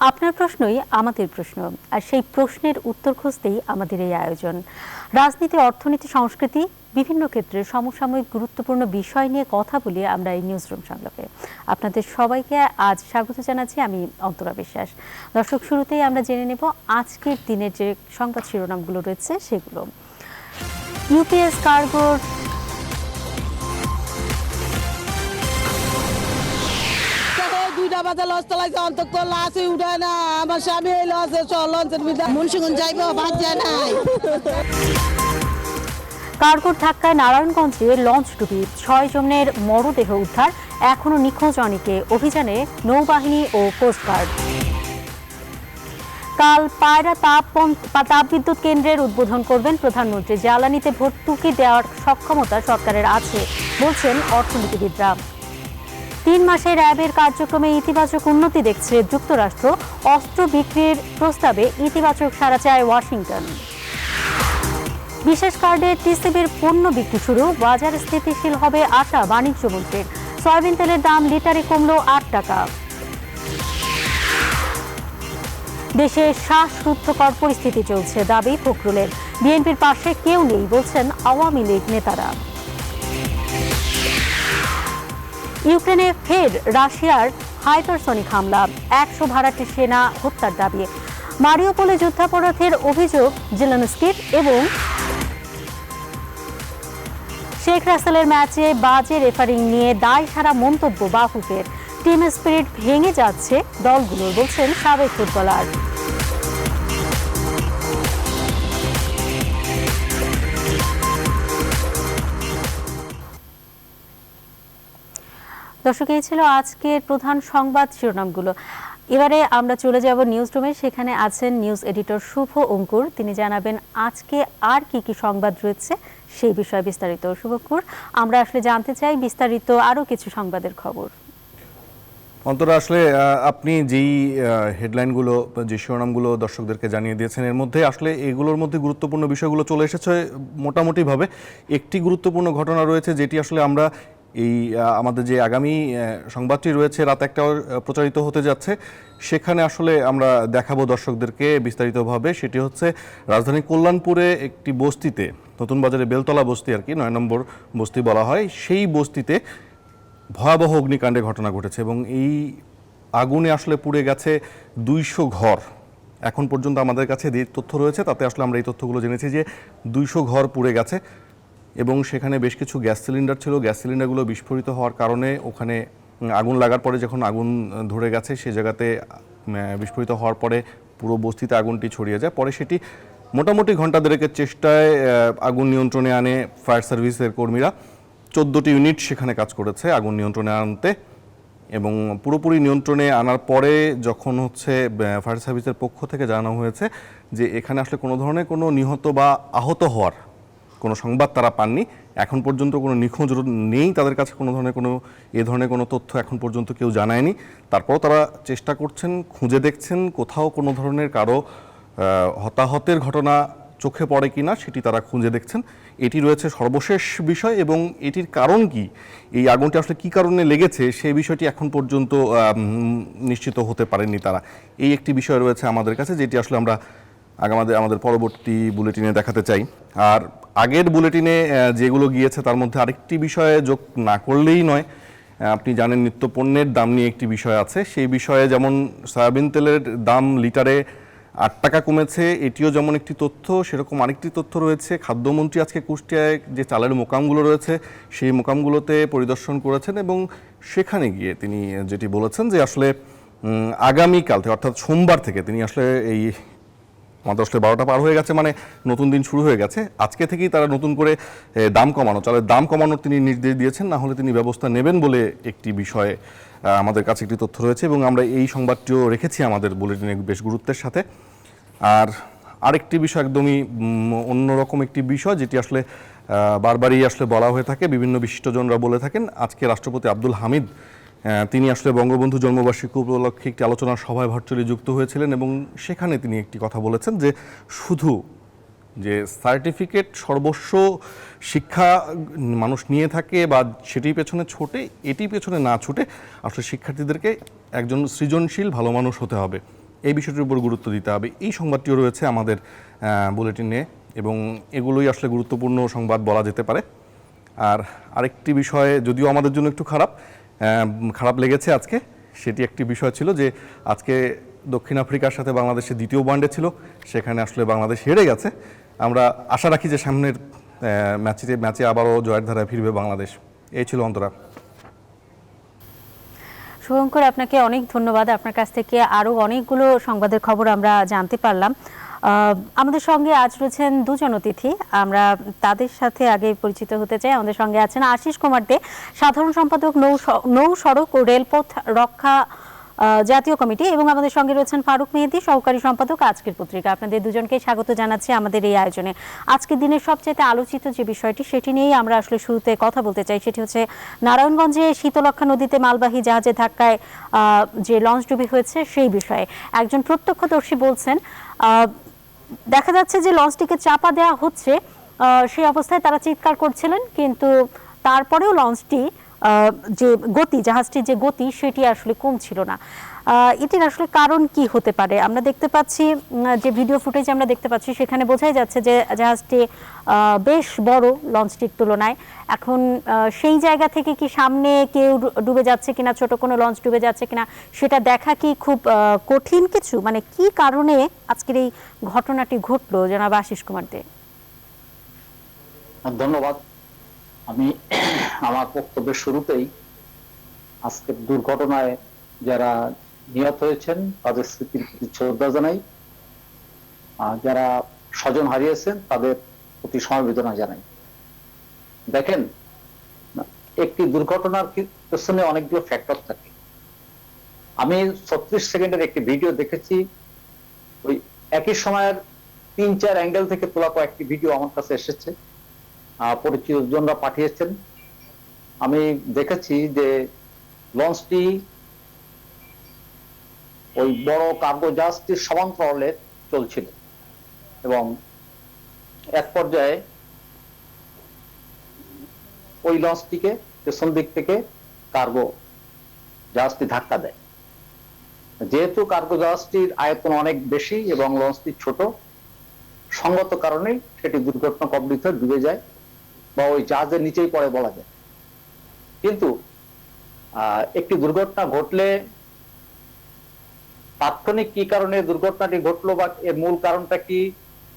আপনার প্রশ্নই আমাদের প্রশ্ন, আর সেই প্রশ্নের উত্তর খুঁজতেই আমাদের এই আয়োজন। রাজনীতি, অর্থনীতি, সংস্কৃতি বিভিন্ন ক্ষেত্রে সমসাময়িক গুরুত্বপূর্ণ বিষয় নিয়ে কথা বলি আমরা এই নিউজরুম সংলাপে। আপনাদের সবাইকে আজ স্বাগত জানাচ্ছি, আমি অন্তরা বিশ্বাস। দর্শক, শুরুতেই আমরা জেনে নেব আজকের দিনের যে সংবাদ শিরোনামগুলো রয়েছে সেগুলো। ইউপিএস কার্গোর কার্গোর ধাক্কায় নারায়ণগঞ্জে লঞ্চ ডুবি 6 জনের মরদেহ উদ্ধার, এখনো নিখোঁজ অনেকে, অভিযানে নৌবাহিনী ও কোস্টগার্ড। কাল পায়রা তাপবিদ্যুৎ কেন্দ্রের উদ্বোধন করবেন প্রধানমন্ত্রী। জ্বালানিতে ভর্তুকি দেওয়ার সক্ষমতা সরকারের আছে বলছেন অর্থনীতিবিদরা। 3 মাসে র্যাবের কার্যক্রমে ইতিবাচক উন্নতি দেখছে যুক্তরাষ্ট্র। অস্ত্র বিক্রির প্রস্তাবে ইতিবাচক সাড়া চায় ওয়াশিংটন। বিশেষ কার্ডে টিসিবির পণ্য বিক্রি শুরু, বাজার স্থিতিশীল হবে আশা বাণিজ্যমন্ত্রীর। সয়াবিন তেলের দাম লিটারে কমল 8 টাকা। দেশে শ্বাসরুদ্ধকর পরিস্থিতি চলছে, দাবি ফখরুলের। বিএনপির পাশে কেউ নেই বলছেন আওয়ামী লীগ নেতারা। ইউক্রেনে ফের রাশিয়ার হাইপারসনিক হামলা, 100 ভাড়াটে সেনা হত্যার দাবি। মারিউপোলে যুদ্ধাপরাধের অভিযোগ জেলেনস্কির। এবং শেখ রাসেলের ম্যাচে বাজে রেফারিং নিয়ে দায় সারা মন্তব্য বাফুফের। টিম স্পিরিট ভেঙে যাচ্ছে দলগুলোর বলছেন সাবেক ফুটবলার। দর্শক, এই ছিল আজকের প্রধান সংবাদ শিরোনামগুলো। এবারে আমরা চলে যাব নিউজ রুমে। সেখানে আছেন নিউজ এডিটর শুভ অঙ্কুর। তিনি জানাবেন আজকে আর কি কি সংবাদ রয়েছে সেই বিষয়ে বিস্তারিত। শুভ অঙ্কুর, আমরা আসলে জানতে চাই বিস্তারিত আরো কিছু সংবাদের খবর। অন্তরা, আসলে আপনি যেই হেডলাইনগুলো, যে শিরোনামগুলো দর্শকদেরকে জানিয়ে দিয়েছেন, এর মধ্যে আসলে এগুলোর মধ্যে গুরুত্বপূর্ণ বিষয়গুলো চলে এসেছে মোটামুটিভাবে। একটি গুরুত্বপূর্ণ ঘটনা রয়েছে যেটি আসলে আমরা এই আমাদের যে আগামী সংবাদটি রয়েছে রাত 1টায় প্রচারিত হতে যাচ্ছে, সেখানে আসলে আমরা দেখাবো দর্শকদেরকে বিস্তারিতভাবে। সেটি হচ্ছে রাজধানী কল্যাণপুরে একটি বস্তিতে, নতুন বাজারে বেলতলা বস্তি আর কি, 9 নম্বর বস্তি বলা হয়, সেই বস্তিতে ভয়াবহ অগ্নিকাণ্ডের ঘটনা ঘটেছে এবং এই আগুনে আসলে পুড়ে গেছে 200 ঘর। এখন পর্যন্ত আমাদের কাছে যে তথ্য রয়েছে তাতে আসলে আমরা এই তথ্যগুলো জেনেছি যে 200 ঘর পুড়ে গেছে এবং সেখানে বেশ কিছু গ্যাস সিলিন্ডার ছিল। গ্যাস সিলিন্ডারগুলো বিস্ফোরিত হওয়ার কারণে ওখানে আগুন লাগার পরে যখন আগুন ধরে গেছে সে জায়গাতে বিস্ফোরিত হওয়ার পরে পুরো বস্তিতে আগুনটি ছড়িয়ে যায়। পরে সেটি মোটামুটি ঘন্টা দেড়েকের চেষ্টায় আগুন নিয়ন্ত্রণে আনে ফায়ার সার্ভিসের কর্মীরা। 14টি ইউনিট সেখানে কাজ করেছে আগুন নিয়ন্ত্রণে আনতে, এবং পুরোপুরি নিয়ন্ত্রণে আনার পরে যখন হচ্ছে ফায়ার সার্ভিসের পক্ষ থেকে জানানো হয়েছে যে এখানে আসলে কোনো ধরনের কোনো নিহত বা আহত হওয়ার কোনো সংবাদ তারা পাননি। এখন পর্যন্ত কোনো নিখোঁজ নেই তাদের কাছে, কোনো ধরনের কোনো এ ধরনের কোনো তথ্য এখন পর্যন্ত কেউ জানায়নি। তারপরও তারা চেষ্টা করছেন, খুঁজে দেখছেন কোথাও কোনো ধরনের কারো হতাহতের ঘটনা চোখে পড়ে কিনা সেটি তারা খুঁজে দেখছেন। এটি রয়েছে সর্বশেষ বিষয়, এবং এটির কারণ কি, এই আগুনটি আসলে কী কারণে লেগেছে সেই বিষয়টি এখন পর্যন্ত নিশ্চিত হতে পারেননি তারা। এই একটি বিষয় রয়েছে আমাদের কাছে যেটি আসলে আমরা আমাদের পরবর্তী বুলেটিনে দেখাতে চাই। আর আগের বুলেটিনে যেগুলো গিয়েছে তার মধ্যে আরেকটি বিষয়ে যোগ না করলেই নয়। আপনি জানেন নিত্যপণ্যের দাম নিয়ে একটি বিষয় আছে, সেই বিষয়ে যেমন সয়াবিন তেলের দাম লিটারে 8 টাকা কমেছে, এটিও যেমন একটি তথ্য, সেরকম আরেকটি তথ্য রয়েছে। খাদ্যমন্ত্রী আজকে কুষ্টিয়ায় যে চালের মোকামগুলো রয়েছে সেই মোকামগুলোতে পরিদর্শন করেছেন এবং সেখানে গিয়ে তিনি যেটি বলেছেন যে আসলে আগামীকাল থেকে অর্থাৎ সোমবার থেকে তিনি আসলে এই আমাদের আসলে 12টা পার হয়ে গেছে, মানে নতুন দিন শুরু হয়ে গেছে। আজকে থেকেই তারা নতুন করে দাম কমানো, চালের দাম কমানোর তিনি নির্দেশ দিয়েছেন, না হলে তিনি ব্যবস্থা নেবেন বলে একটি বিষয়ে আমাদের কাছে একটি তথ্য রয়েছে এবং আমরা এই সংবাদটিও রেখেছি আমাদের বুলেটিনে বেশ গুরুত্বের সাথে। আর আরেকটি বিষয় একদমই অন্যরকম একটি বিষয় যেটি আসলে বারবারই আসলে বলা হয়ে থাকে, বিভিন্ন বিশিষ্টজনরা বলে থাকেন। আজকে রাষ্ট্রপতি আব্দুল হামিদ তিনি আসলে বঙ্গবন্ধু জন্মবার্ষিকী উপলক্ষে একটি আলোচনা সভায় ভার্চুয়ালি যুক্ত হয়েছিলেন এবং সেখানে তিনি একটি কথা বলেছেন যে শুধু যে সার্টিফিকেট সর্বস্ব শিক্ষা মানুষ নিয়ে থাকে বা সেটির পেছনে ছোটে, এটি পেছনে না ছুটে আসলে শিক্ষার্থীদেরকে একজন সৃজনশীল ভালো মানুষ হতে হবে। এই বিষয়টির উপর গুরুত্ব দিতে হবে। এই সংবাদটিও রয়েছে আমাদের বুলেটিনে এবং এগুলোই আসলে গুরুত্বপূর্ণ সংবাদ বলা যেতে পারে। আর আরেকটি বিষয়ে যদিও আমাদের জন্য একটু খারাপ লেগেছে আজকে, সেটি একটি বিষয় ছিল যে আজকে দক্ষিণ আফ্রিকার সাথে বাংলাদেশের দ্বিতীয় ওয়ানডে ছিল, সেখানে আসলে বাংলাদেশ হেরে গেছে। আমরা আশা রাখি যে সামনের ম্যাচে আবারও জয়ের ধারায় ফিরবে বাংলাদেশ। এই ছিল অন্তরা। শুভঙ্কর, আপনাকে অনেক ধন্যবাদ। আপনার কাছ থেকে আরও অনেকগুলো সংবাদের খবর আমরা জানতে পারলাম। আমাদের সঙ্গে আজ রয়েছেন দুজন অতিথি, আমরা তাদের সাথে আগে পরিচিত হতে চাই। আমাদের সঙ্গে আছেন আশিস কুমার দে, সাধারণ সম্পাদক নৌ সড়ক ও রেলপথ রক্ষা জাতীয় কমিটি, এবং আমাদের সঙ্গে রয়েছেন ফারুক মেহেদী, সহকারী সম্পাদক আজকের পত্রিকা। আপনাদের দুজনকে স্বাগত জানাচ্ছি আমাদের এই আয়োজনে। আজকের দিনের সবচেয়ে আলোচিত যে বিষয়টি, সেটি নিয়েই আমরা আসলে শুরুতে কথা বলতে চাই। সেটি হচ্ছে নারায়ণগঞ্জে শীতলক্ষ্যা নদীতে মালবাহী জাহাজের ধাক্কায় যে লঞ্চডুবি হয়েছে সেই বিষয়ে একজন প্রত্যক্ষদর্শী বলছেন দেখা যাচ্ছে যে লঞ্চটিকে চাপা দেওয়া হচ্ছে, সেই অবস্থায় তারা চিৎকার করছিলেন, কিন্তু তারপরেও লঞ্চটি জাহাজটির যে গতি সেটি আসলে কমছিল না। এটির আসলে কারণ কি হতে পারে? আমরা দেখতে পাচ্ছি যে ভিডিও ফুটেজ আমরা দেখতে পাচ্ছি, সেখানে বোঝাই যাচ্ছে যে জাহাজটি বেশ বড় লঞ্চটির তুলনায়। এখন সেই জায়গা থেকে কি সামনে কেউ ডুবে যাচ্ছে কিনা, ছোট কোনো লঞ্চ ডুবে যাচ্ছে কিনা, সেটা দেখা কি খুব কঠিন কিছু? মানে কি কারণে আজকের এই ঘটনাটি ঘটলো, জনাব আশিস কুমার দে? ধন্যবাদ। আমি আমার বক্তব্যের শুরুতেই আজকের দুর্ঘটনায় যারা নিহত হয়েছেন তাদের স্মৃতির প্রতি শ্রদ্ধা জানাই, যারা স্বজন হারিয়েছেন তাদের প্রতি সমবেদনা জানাই। দেখেন, একটি দুর্ঘটনার পেছনে অনেকগুলো ফ্যাক্টর থাকে। আমি 36 সেকেন্ডের একটি ভিডিও দেখেছি, ওই একই সময়ের 3-4 অ্যাঙ্গেল থেকে তোলা কয়েকটি ভিডিও আমার কাছে এসেছে, পরিচিত জনরা পাঠিয়েছেন। আমি দেখেছি যে লঞ্চটি ওই বড় কার্গো জাহাজটির সমান্তরালে চলছিল এবং এক পর্যায়ে ওই লঞ্চটিকে পেছন দিক থেকে কার্গো জাহাজটি ধাক্কা দেয়। যেহেতু কার্গো জাহাজটির আয়তন অনেক বেশি এবং লঞ্চটি ছোট, সঙ্গত কারণে সেটি দুর্ঘটনা কবলিত ডুবে যায় বা ওই জাহাজের নিচেই পড়ে বলা যায়। কিন্তু একটি দুর্ঘটনা ঘটলে তাৎক্ষণিক কি কারণে দুর্ঘটনাটি ঘটলো বা এর মূল কারণটা কি,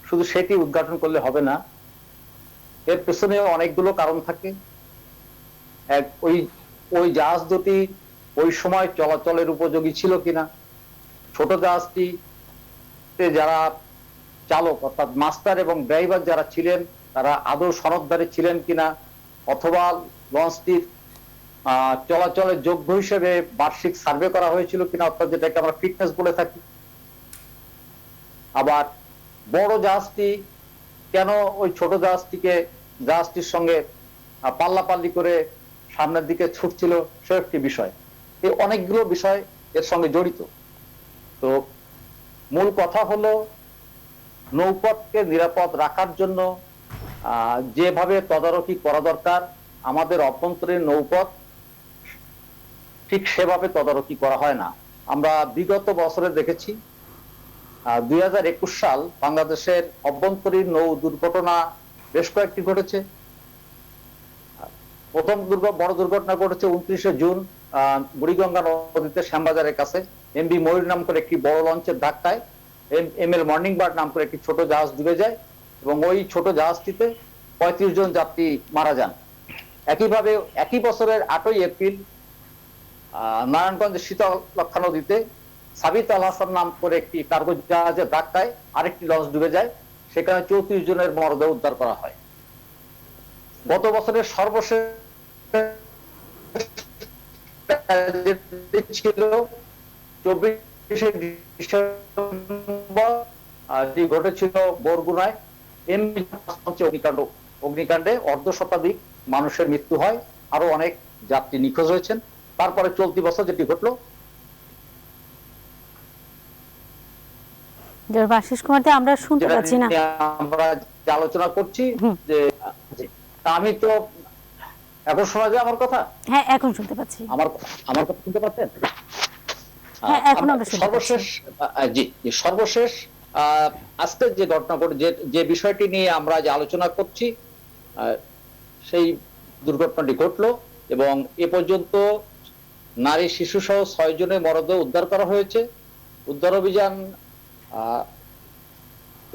শুধু সেটি উদ্ঘাটন করলে হবে না। এর পেছনে অনেকগুলো কারণ থাকে। ওই জাহাজ দুটি ওই সময় চলাচলের উপযোগী ছিল কিনা, ছোট জাহাজটি যারা চালক অর্থাৎ মাস্টার এবং ড্রাইভার যারা ছিলেন তারা আদৌ সনদধারী ছিলেন কিনা, অথবা লঞ্চটির চলাচলের যোগ্য হিসেবে বার্ষিক সার্ভে করা হয়েছিল কিনা, অর্থাৎ যেটাকে আমরা ফিটনেস বলে থাকি। আবার বড় জাহাজটি কেন ওই ছোট জাহাজটির সঙ্গে পাল্লাপাল্লি করে সামনের দিকে ছুটছিল, সে একটি বিষয়। এই অনেকগুলো বিষয় এর সঙ্গে জড়িত। তো মূল কথা হলো, নৌপথকে নিরাপদ রাখার জন্য যেভাবে তদারকি করা দরকার, আমাদের অভ্যন্তরীণ নৌপথ ঠিক সেভাবে তদারকি করা হয় না। আমরা বিগত বছরে দেখেছি 2021 সাল বাংলাদেশের অভ্যন্তরীণ নৌ দুর্ঘটনা বেশ কয়েকটি ঘটেছে। প্রথম বড় দুর্ঘটনা ঘটেছে 29শে জুন বুড়িগঙ্গা নদীতে শ্যামবাজারের কাছে এমবি ময়ূর নাম করে একটি বড় লঞ্চের ধাক্কায় এমএল মর্নিং বার্ড নাম করে একটি ছোট জাহাজ ডুবে যায় এবং ওই ছোট জাহাজটিতে 35 জন যাত্রী মারা যান। একইভাবে একই বছরের 8ই এপ্রিল নারায়ণগঞ্জের শীতলক্ষ্যা নদীতে সাবিত আল হাসান নাম করে একটি কার্গো জাহাজের ধাক্কায় আরেকটি লঞ্চ ডুবে যায়, সেখানে 34 জনের মরদেহ উদ্ধার করা হয়। গত বছরের সর্বশেষ ছিল 24শে ডিসেম্বর, ঘটেছিল বরগুনায় অগ্নিকাণ্ডে অর্ধশতাধিক মানুষের মৃত্যু হয়, আরো অনেক যাত্রী নিখোঁজ হয়েছেন। তারপরে চলতি বছর যেটি ঘটলো, আশিস কুমার দে, আমরা শুনতে পাচ্ছি না, আমরা আলোচনা করছি যে আমি তো এখন শোনা যায় আমার কথা? হ্যাঁ, এখন শুনতে পাচ্ছি। আমার কথা শুনতে পাচ্ছেন? হ্যাঁ, এখন আমরা শুনতে পাচ্ছি। সর্বশেষ জি জি, সর্বশেষ আজকে যে ঘটনা ঘটে, যে বিষয়টি নিয়ে আমরা যে আলোচনা করছি, সেই দুর্ঘটনাটি ঘটলো এবং এ পর্যন্ত নারী শিশু সহ 6 জনের মরদেহ উদ্ধার করা হয়েছে। উদ্ধার অভিযান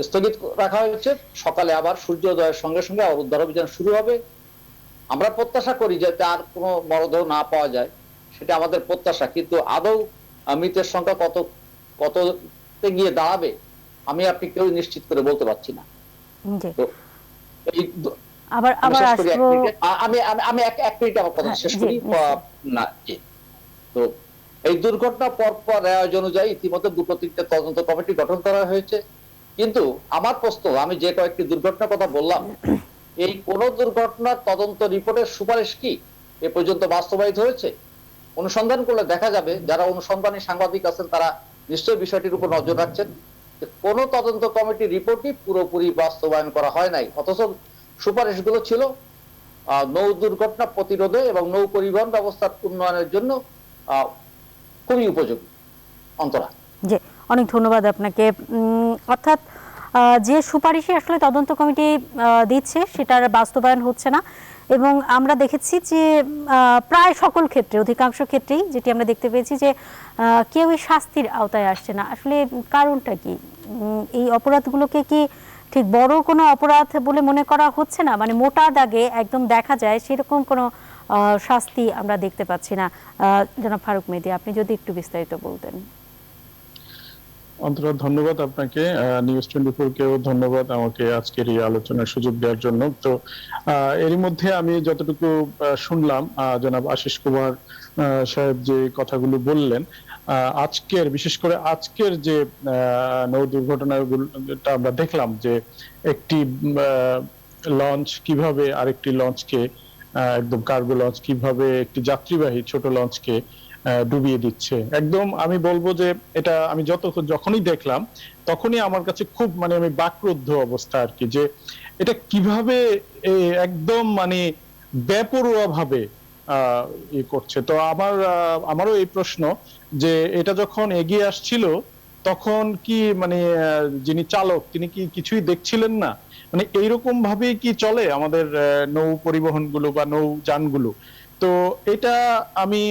স্থগিত রাখা হয়েছে। সকালে আবার সূর্যোদয়ের সঙ্গে সঙ্গে আবার উদ্ধার অভিযান শুরু হবে। আমরা প্রত্যাশা করি যাতে আর কোনো মরদেহ না পাওয়া যায়, সেটা আমাদের প্রত্যাশা, কিন্তু আদৌ মৃতের সংখ্যা কততে গিয়ে দাঁড়াবে আমি আপনি কেউ নিশ্চিত করে বলতে পারছি না। জি, তো এই আবার আমি আবার শেষ করি, এক আসবো। মিনিটে আমি আমি আমি এক মিনিটে আমার কথা হ্যাঁ, শেষ জি, করি। নিশ্চয়ই। না জি, তো এই দুর্ঘটনা পরপর আয়োজন অনুযায়ী ইতিমধ্যে 2-3টে তদন্ত কমিটি গঠন করা হয়েছে, কিন্তু আমার প্রশ্ন, আমি যে কয়েকটি দুর্ঘটনার কথা বললাম, এই কোন দুর্ঘটনার তদন্ত রিপোর্টের সুপারিশ কি এ পর্যন্ত বাস্তবায়িত হয়েছে? অনুসন্ধান করলে দেখা যাবে, যারা অনুসন্ধানী সাংবাদিক আছেন তারা নিশ্চয়ই বিষয়টির উপর নজর রাখছেন, যে কোন তদন্ত কমিটির রিপোর্টই পুরোপুরি বাস্তবায়ন করা হয় নাই, অথচ সুপারিশগুলো ছিল নৌ দুর্ঘটনা প্রতিরোধে এবং নৌ পরিবহন ব্যবস্থার উন্নয়নের জন্য খুবই উপযোগী। অন্তরা, জি, অনেক ধন্যবাদ আপনাকে। অর্থাৎ যে সুপারিশে আসলে তদন্ত কমিটি দিচ্ছে সেটার বাস্তবায়ন হচ্ছে না, এবং আমরা দেখেছি যে প্রায় সকল ক্ষেত্রে, অধিকাংশ ক্ষেত্রেই যেটি আমরা দেখতে পেয়েছি যে কেউই শাস্তির আওতায় আসছে না। আসলে কারণটা কি? এই অপরাধগুলোকে কি ঠিক বড় কোনো অপরাধ বলে মনে করা হচ্ছে না? মানে মোটা দাগে একদম দেখা যায় সেরকম কোনো শাস্তি আমরা দেখতে পাচ্ছি না। জনাব ফারুক মেহেদী, আপনি যদি একটু বিস্তারিত বলতেন। অন্তরা, ধন্যবাদ আপনাকে। নিউজ 24 কেও ধন্যবাদ আমাকে আজকের এই আলোচনার সুযোগ দেওয়ার জন্য। তো এরই মধ্যে আমি যতটুকু শুনলাম, জনাব আশিস কুমার সাহেব যে কথাগুলো বললেন, আজকের, বিশেষ করে আজকের যে নৌ দুর্ঘটনাটা আমরা দেখলাম, যে একটি লঞ্চ কিভাবে আরেকটি লঞ্চকে, একদম কার্গো লঞ্চ কিভাবে একটি যাত্রীবাহী ছোট লঞ্চকে ডুবিয়ে দিচ্ছে। একদম আমি বলবো যে এটা আমি যখনই দেখলাম তখনই আমার কাছে খুব, মানে আমি বাকরুদ্ধ অবস্থা আর কি, যে এটা কিভাবে একদম মানে বেপরোয়া ভাবে করছে। তো আমারও এই প্রশ্ন, যে এটা যখন এগিয়ে আসছিল তখন কি মানে যিনি চালক তিনি কি কিছুই দেখছিলেন না? মানে এইরকম ভাবেই কি চলে আমাদের নৌ পরিবহন গুলো বা নৌ যানগুলো? তো এটা আমি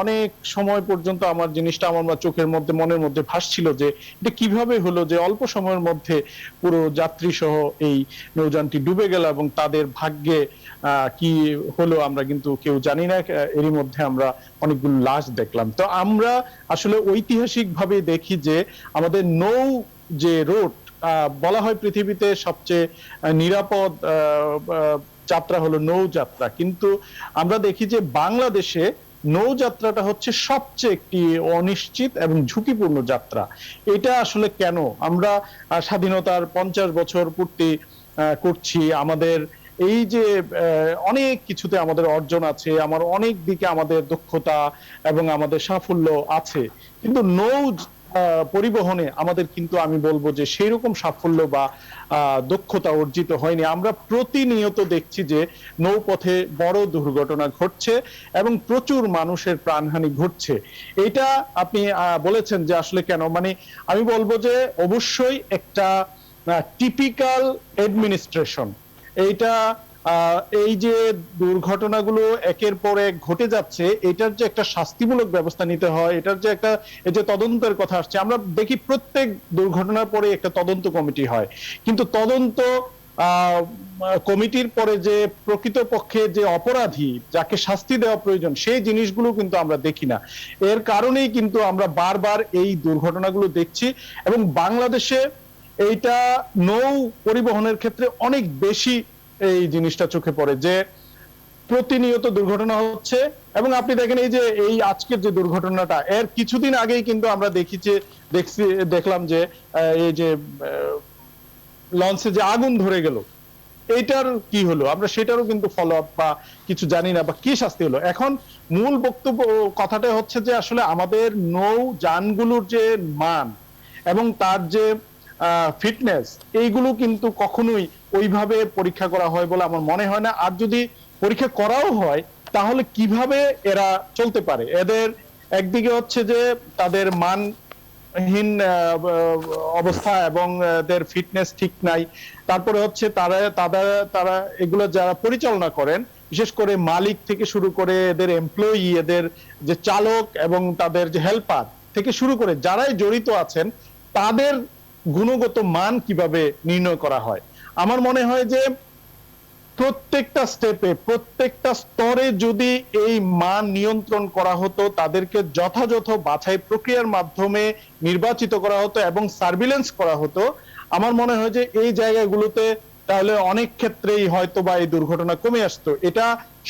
অনেক সময় পর্যন্ত আমার জিনিসটা আমার চোখের মধ্যে, মনের মধ্যে ভাসছিল, যে এটা কিভাবে হলো যে অল্প সময়ের মধ্যে পুরো যাত্রী সহ এই নৌযানটি ডুবে গেল, এবং তাদের ভাগ্যে কি হলো আমরা কিন্তু কেউ জানি না। এরই মধ্যে আমরা অনেকগুলো লাশ দেখলাম। তো আমরা আসলে ঐতিহাসিক ভাবে দেখি যে আমাদের নৌ যে রোড, বলা হয় পৃথিবীতে সবচেয়ে নিরাপদ যাত্রা হলো নৌযাত্রা, কিন্তু আমরা দেখি যে বাংলাদেশে নৌযাত্রাটা হচ্ছে সবচেয়ে একটি অনিশ্চিত এবং ঝুঁকিপূর্ণ যাত্রা। এটা আসলে কেন? আমরা স্বাধীনতার 50 বছর পূর্তি করছি, আমাদের এই যে অনেক কিছুতে আমাদের অর্জন আছে, আমার অনেক দিকে আমাদের দক্ষতা এবং আমাদের সাফল্য আছে, কিন্তু নৌ পরিবহনে আমাদের কিন্তু আমি বলবো যে সেই রকম সাফল্য বা দক্ষতা অর্জিত হয়নি। আমরা প্রতিনিয়ত দেখছি যে নৌপথে বড় দুর্ঘটনা ঘটছে এবং প্রচুর মানুষের প্রাণহানি ঘটছে। এটা আপনি বলেছেন যে আসলে কেন, মানে আমি বলবো যে অবশ্যই একটা টিপিক্যাল অ্যাডমিনিস্ট্রেশন, এইটা এই যে দুর্ঘটনাগুলো একের পর এক ঘটে যাচ্ছে, এটার যে একটা শাস্তিমূলক ব্যবস্থা নিতে হয়, এটার যে একটা, এই যে তদন্তের কথা আসছে, আমরা দেখি প্রত্যেক দুর্ঘটনার পরে একটা তদন্ত কমিটি হয়, কিন্তু তদন্ত কমিটির পরে যে প্রকৃতপক্ষে যে অপরাধী, যাকে শাস্তি দেওয়া প্রয়োজন, সেই জিনিসগুলো কিন্তু আমরা দেখি না। এর কারণেই কিন্তু আমরা বারবার এই দুর্ঘটনাগুলো দেখছি, এবং বাংলাদেশে এইটা নৌ পরিবহনের ক্ষেত্রে অনেক বেশি এই জিনিসটা চোখে পড়ে, যে প্রতিনিয়ত দুর্ঘটনা হচ্ছে। এবং আপনি দেখেন এই যে এই আজকের যে দুর্ঘটনাটা, এর কিছুদিন আগেই কিন্তু আমরা দেখলাম যে এই যে লঞ্চে যে আগুন ধরে গেল, এইটার কি হলো আমরা সেটারও কিন্তু ফলো আপ বা কিছু জানি না, বা কি শাস্তি হলো। এখন মূল বক্তব্য কথাটা হচ্ছে যে আসলে আমাদের নৌ যানগুলোর যে মান এবং তার যে ফিটনেস, এইগুলো কিন্তু কখনোই ওইভাবে পরীক্ষা করা হয় বলে আমার মনে হয় না। আর যদি পরীক্ষা করাও হয় তাহলে কিভাবে এরা চলতে পারে, এদের একদিকে হচ্ছে যে তাদের মানহীন অবস্থা এবং এদের ফিটনেস ঠিক নাই, তারপরে হচ্ছে তারা এগুলো যারা পরিচালনা করেন, বিশেষ করে মালিক থেকে শুরু করে এদের এমপ্লয়ি, এদের যে চালক এবং তাদের যে হেল্পার থেকে শুরু করে যারাই জড়িত আছেন, তাদের গুণগত মান কিভাবে নির্ণয় করা হয়। আমার মনে হয় যে প্রত্যেকটা স্টেপে, প্রত্যেকটা স্তরে যদি এই মান নিয়ন্ত্রণ করা হতো, তাদেরকে যথাযথ বাছাই প্রক্রিয়ার মাধ্যমে নির্বাচিত করা হতো এবং সার্ভিলেন্স করা হতো, আমার মনে হয় যে এই জায়গাগুলোতে তাহলে অনেক ক্ষেত্রেই হয়তো বা এই দুর্ঘটনা কমে আসতো। এটা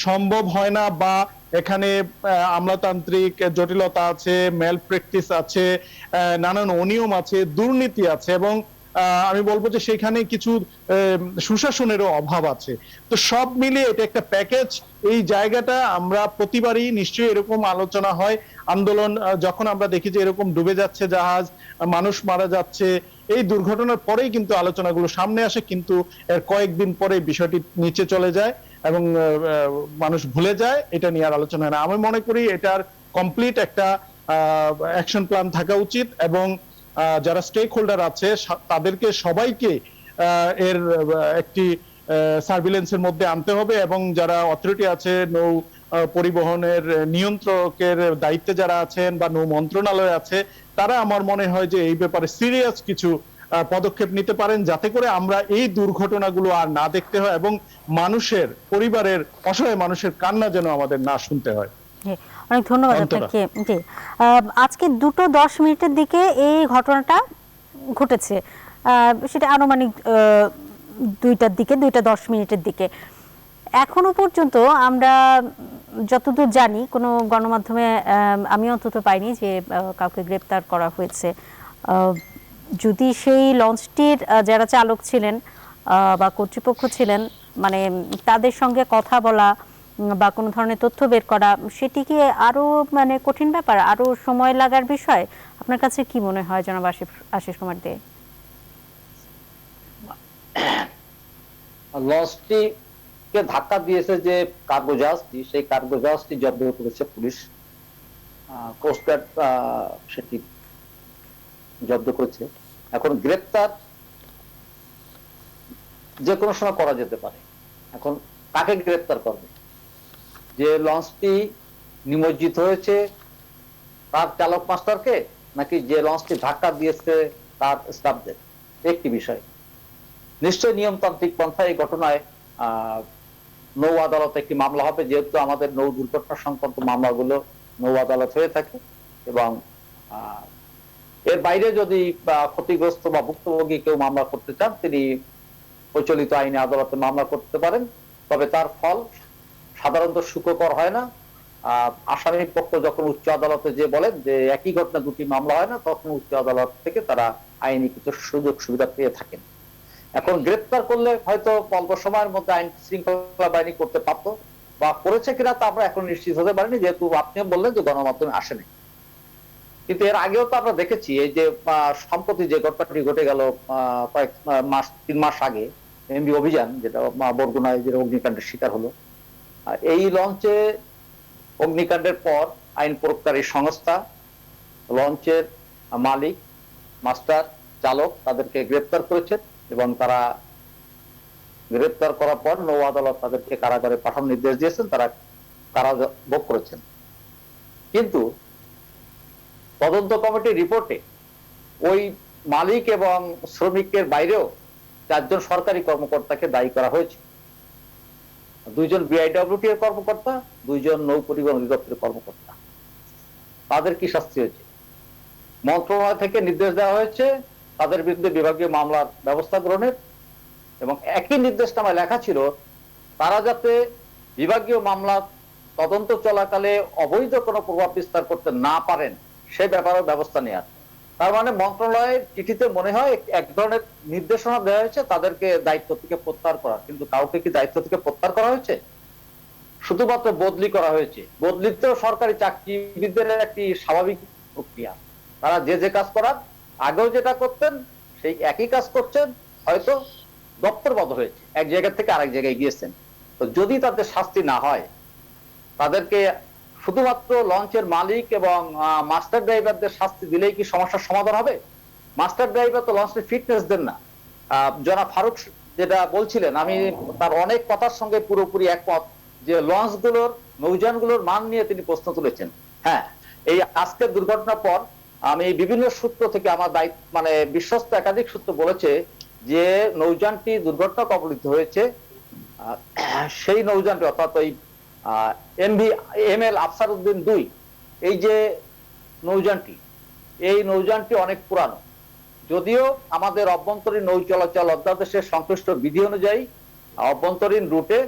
সম্ভব হয় না, বা এখানে আমলাতান্ত্রিক জটিলতা আছে, ম্যাল প্র্যাকটিস আছে, নানান অনিয়ম আছে, দুর্নীতি আছে, এবং আমি বলবো যে সেখানে কিছু সুশাসনেরও অভাব আছে। তো সব মিলিয়ে এটা একটা প্যাকেজ। এই জায়গাটা আমরা প্রতিবারই নিশ্চয়ই এরকম আলোচনা হয়, আন্দোলন যখন আমরা দেখি যে এরকম ডুবে যাচ্ছে জাহাজ, মানুষ মারা যাচ্ছে, এই দুর্ঘটনার পরেই কিন্তু আলোচনাগুলো সামনে আসে, কিন্তু এর কয়েকদিন পরে বিষয়টি নিচে চলে যায় এবং মানুষ ভুলে যায়, এটা নিয়ে আর আলোচনা হয় না। আমি মনে করি এটার কমপ্লিট একটা অ্যাকশন প্ল্যান থাকা উচিত, এবং যারা স্টেক হোল্ডার আছে তাদেরকে সবাইকে এর একটি সার্ভিলেন্সের মধ্যে আনতে হবে, এবং যারা অথরিটি আছে, নৌ পরিবহনের নিয়ন্ত্রকের দায়িত্বে যারা আছেন বা নৌ মন্ত্রণালয় আছে, তারা আমার মনে হয় যে এই ব্যাপারে সিরিয়াস কিছু পদক্ষেপ নিতে পারেন, যাতে করে আমরা এই দুর্ঘটনাগুলো আর না দেখতে হয় এবং মানুষের, পরিবারের, অসহায় মানুষের কান্না যেন আমাদের না শুনতে হয়। অনেক ধন্যবাদ আপনাকে। জি, আজকে 2:10 দিকে এই ঘটনাটা ঘটেছে, সেটা আনুমানিক 2:10 দিকে। এখনো পর্যন্ত আমরা যতদূর জানি কোনো গণমাধ্যমে আমি অন্তত পাইনি যে কাউকে গ্রেপ্তার করা হয়েছে। যদি সেই লঞ্চটির যারা চালক ছিলেন বা কর্তৃপক্ষ ছিলেন, মানে তাদের সঙ্গে কথা বলা বা কোনো ধরনের তথ্য বের করা, সেটি কি আরো মানে কঠিন ব্যাপার, আরো সময় লাগার বিষয়? আপনার কাছে কি মনে হয় জনাব আশিস কুমার দে? লঞ্চটিকে ধাক্কা দিয়েছে যে কার্গো জাহাজটি, সেই কার্গো জাহাজটি জব্দ করেছে পুলিশ, কোস্টগার্ড সেটি জব্দ করেছে। এখন গ্রেপ্তার যে কোনো সময় করা যেতে পারে। এখন কাকে গ্রেপ্তার করবে? যে লঞ্চটি নিমজ্জিত হয়েছে তার চালক মাস্টারকে, নাকি যে লঞ্চটি ধাক্কা দিয়েছে তার স্টাফদের? একটি বিষয়। নিশ্চয় নিয়মতান্ত্রিক পন্থায় এই ঘটনায় নৌ আদালতে একটি মামলা হবে, যেহেতু আমাদের নৌ দুর্ঘটনা সংক্রান্ত মামলাগুলো নৌ আদালত হয়ে থাকে, এবং এর বাইরে যদি ক্ষতিগ্রস্ত বা ভুক্তভোগী কেউ মামলা করতে চান, তিনি প্রচলিত আইনে আদালতে মামলা করতে পারেন। তবে তার ফল সাধারণত সুখকর হয় না। আসামি পক্ষ যখন উচ্চ আদালতে যে বলেন যে একই ঘটনা দুটি মামলা হয় না, তখন উচ্চ আদালত থেকে তারা আইনি কিছু সুযোগ সুবিধা পেয়ে থাকেন। এখন গ্রেপ্তার করলে হয়তো অল্প সময়ের মধ্যে আইন শৃঙ্খলা বাহিনী করতে পারতো, বা করেছে কিনা তা আমরা এখন নিশ্চিত হতে পারিনি, যেহেতু আপনিও বললেন যে গণমাধ্যমে আসেনি। কিন্তু এর আগেও তো আমরা দেখেছি, এই যে সম্প্রতি যে ঘটনাটি ঘটে গেল কয়েক মাস, 3 মাস আগে, এমবি অভিযান, যেটা বরগুনায় যে অগ্নিকাণ্ডের শিকার হলো, এই লঞ্চে অগ্নিকাণ্ডের পর আইন প্রয়োগকারী সংস্থা, লঞ্চের মালিক, মাস্টার, চালক, তাদেরকে গ্রেপ্তার করেছেন, এবং তারা গ্রেপ্তার করার পর নৌ আদালত তাদেরকে কারাগারে পাঠানোর নির্দেশ দিয়েছেন, তারা কারাভোগ করেছেন। কিন্তু তদন্ত কমিটির রিপোর্টে ওই মালিক এবং শ্রমিকের বাইরেও 4 জন সরকারি কর্মকর্তাকে দায়ী করা হয়েছে। 2 জন বিআইডব্লিউটি এর কর্মকর্তা, 2 জন নৌ পরিবহন অধিদপ্তরের কর্মকর্তা। তাদের কি শাস্তি হয়েছে? মন্ত্রণালয় থেকে নির্দেশ দেওয়া হয়েছে তাদের বিরুদ্ধে বিভাগীয় মামলার ব্যবস্থা গ্রহণের, এবং একই নির্দেশনামায় লেখা ছিল তারা যাতে বিভাগীয় মামলা তদন্ত চলাকালে অবৈধ কোনো প্রভাব বিস্তার করতে না পারেন সে ব্যাপারেও ব্যবস্থা নেওয়ার। তার মানে মন্ত্রণালয়ের চিঠিতে মনে হয় এক ধরনের নির্দেশনা দেওয়া হয়েছে তাদেরকে দায়িত্ব থেকে প্রত্যাহার করার, কিন্তু কাউকে কি দায়িত্ব থেকে প্রত্যাহার করা হয়েছে? শুধুমাত্র বদলি করা হয়েছে। বদলিতেও সরকারি চাকরিবিদদের একটি স্বাভাবিক প্রক্রিয়া, তারা যে যে কাজ করার আগেও যেটা করতেন সেই একই কাজ করছেন, হয়তো দপ্তর বদল হয়েছে, এক জায়গা থেকে আরেক জায়গায় গিয়েছেন। তো যদি তাদের শাস্তি না হয়, তাদেরকে শুধুমাত্র লঞ্চের মালিক এবং মাস্টার ড্রাইভারদের শাস্তি দিলেই কি সমস্যার সমাধান হবে? মাস্টার ড্রাইভার তো লঞ্চের ফিটনেস দেন না। জনাব ফারুক যেটা বলছিলেন, আমি তার অনেক কথার সঙ্গে পুরোপুরি একমত, যে লঞ্চগুলোর নৌযানগুলোর মান নিয়ে তিনি প্রশ্ন তুলেছেন। হ্যাঁ, এই আজকের দুর্ঘটনার পর আমি বিভিন্ন সূত্র থেকে আমার দায়িত্ব মানে বিশ্বস্ত একাধিক সূত্র বলেছে যে নৌযানটি দুর্ঘটনা কবলিত হয়েছে, সেই নৌযানটি অর্থাৎ ওই ML আফসারউদ্দিন 2, এই যে নৌযানটি, এই নৌযানটি অনেক পুরানো। যদিও আমাদের অভ্যন্তরীণ নৌ চলাচল অধ্যাদেশের সংশ্লিষ্ট বিধি অনুযায়ী অভ্যন্তরীণ রুটে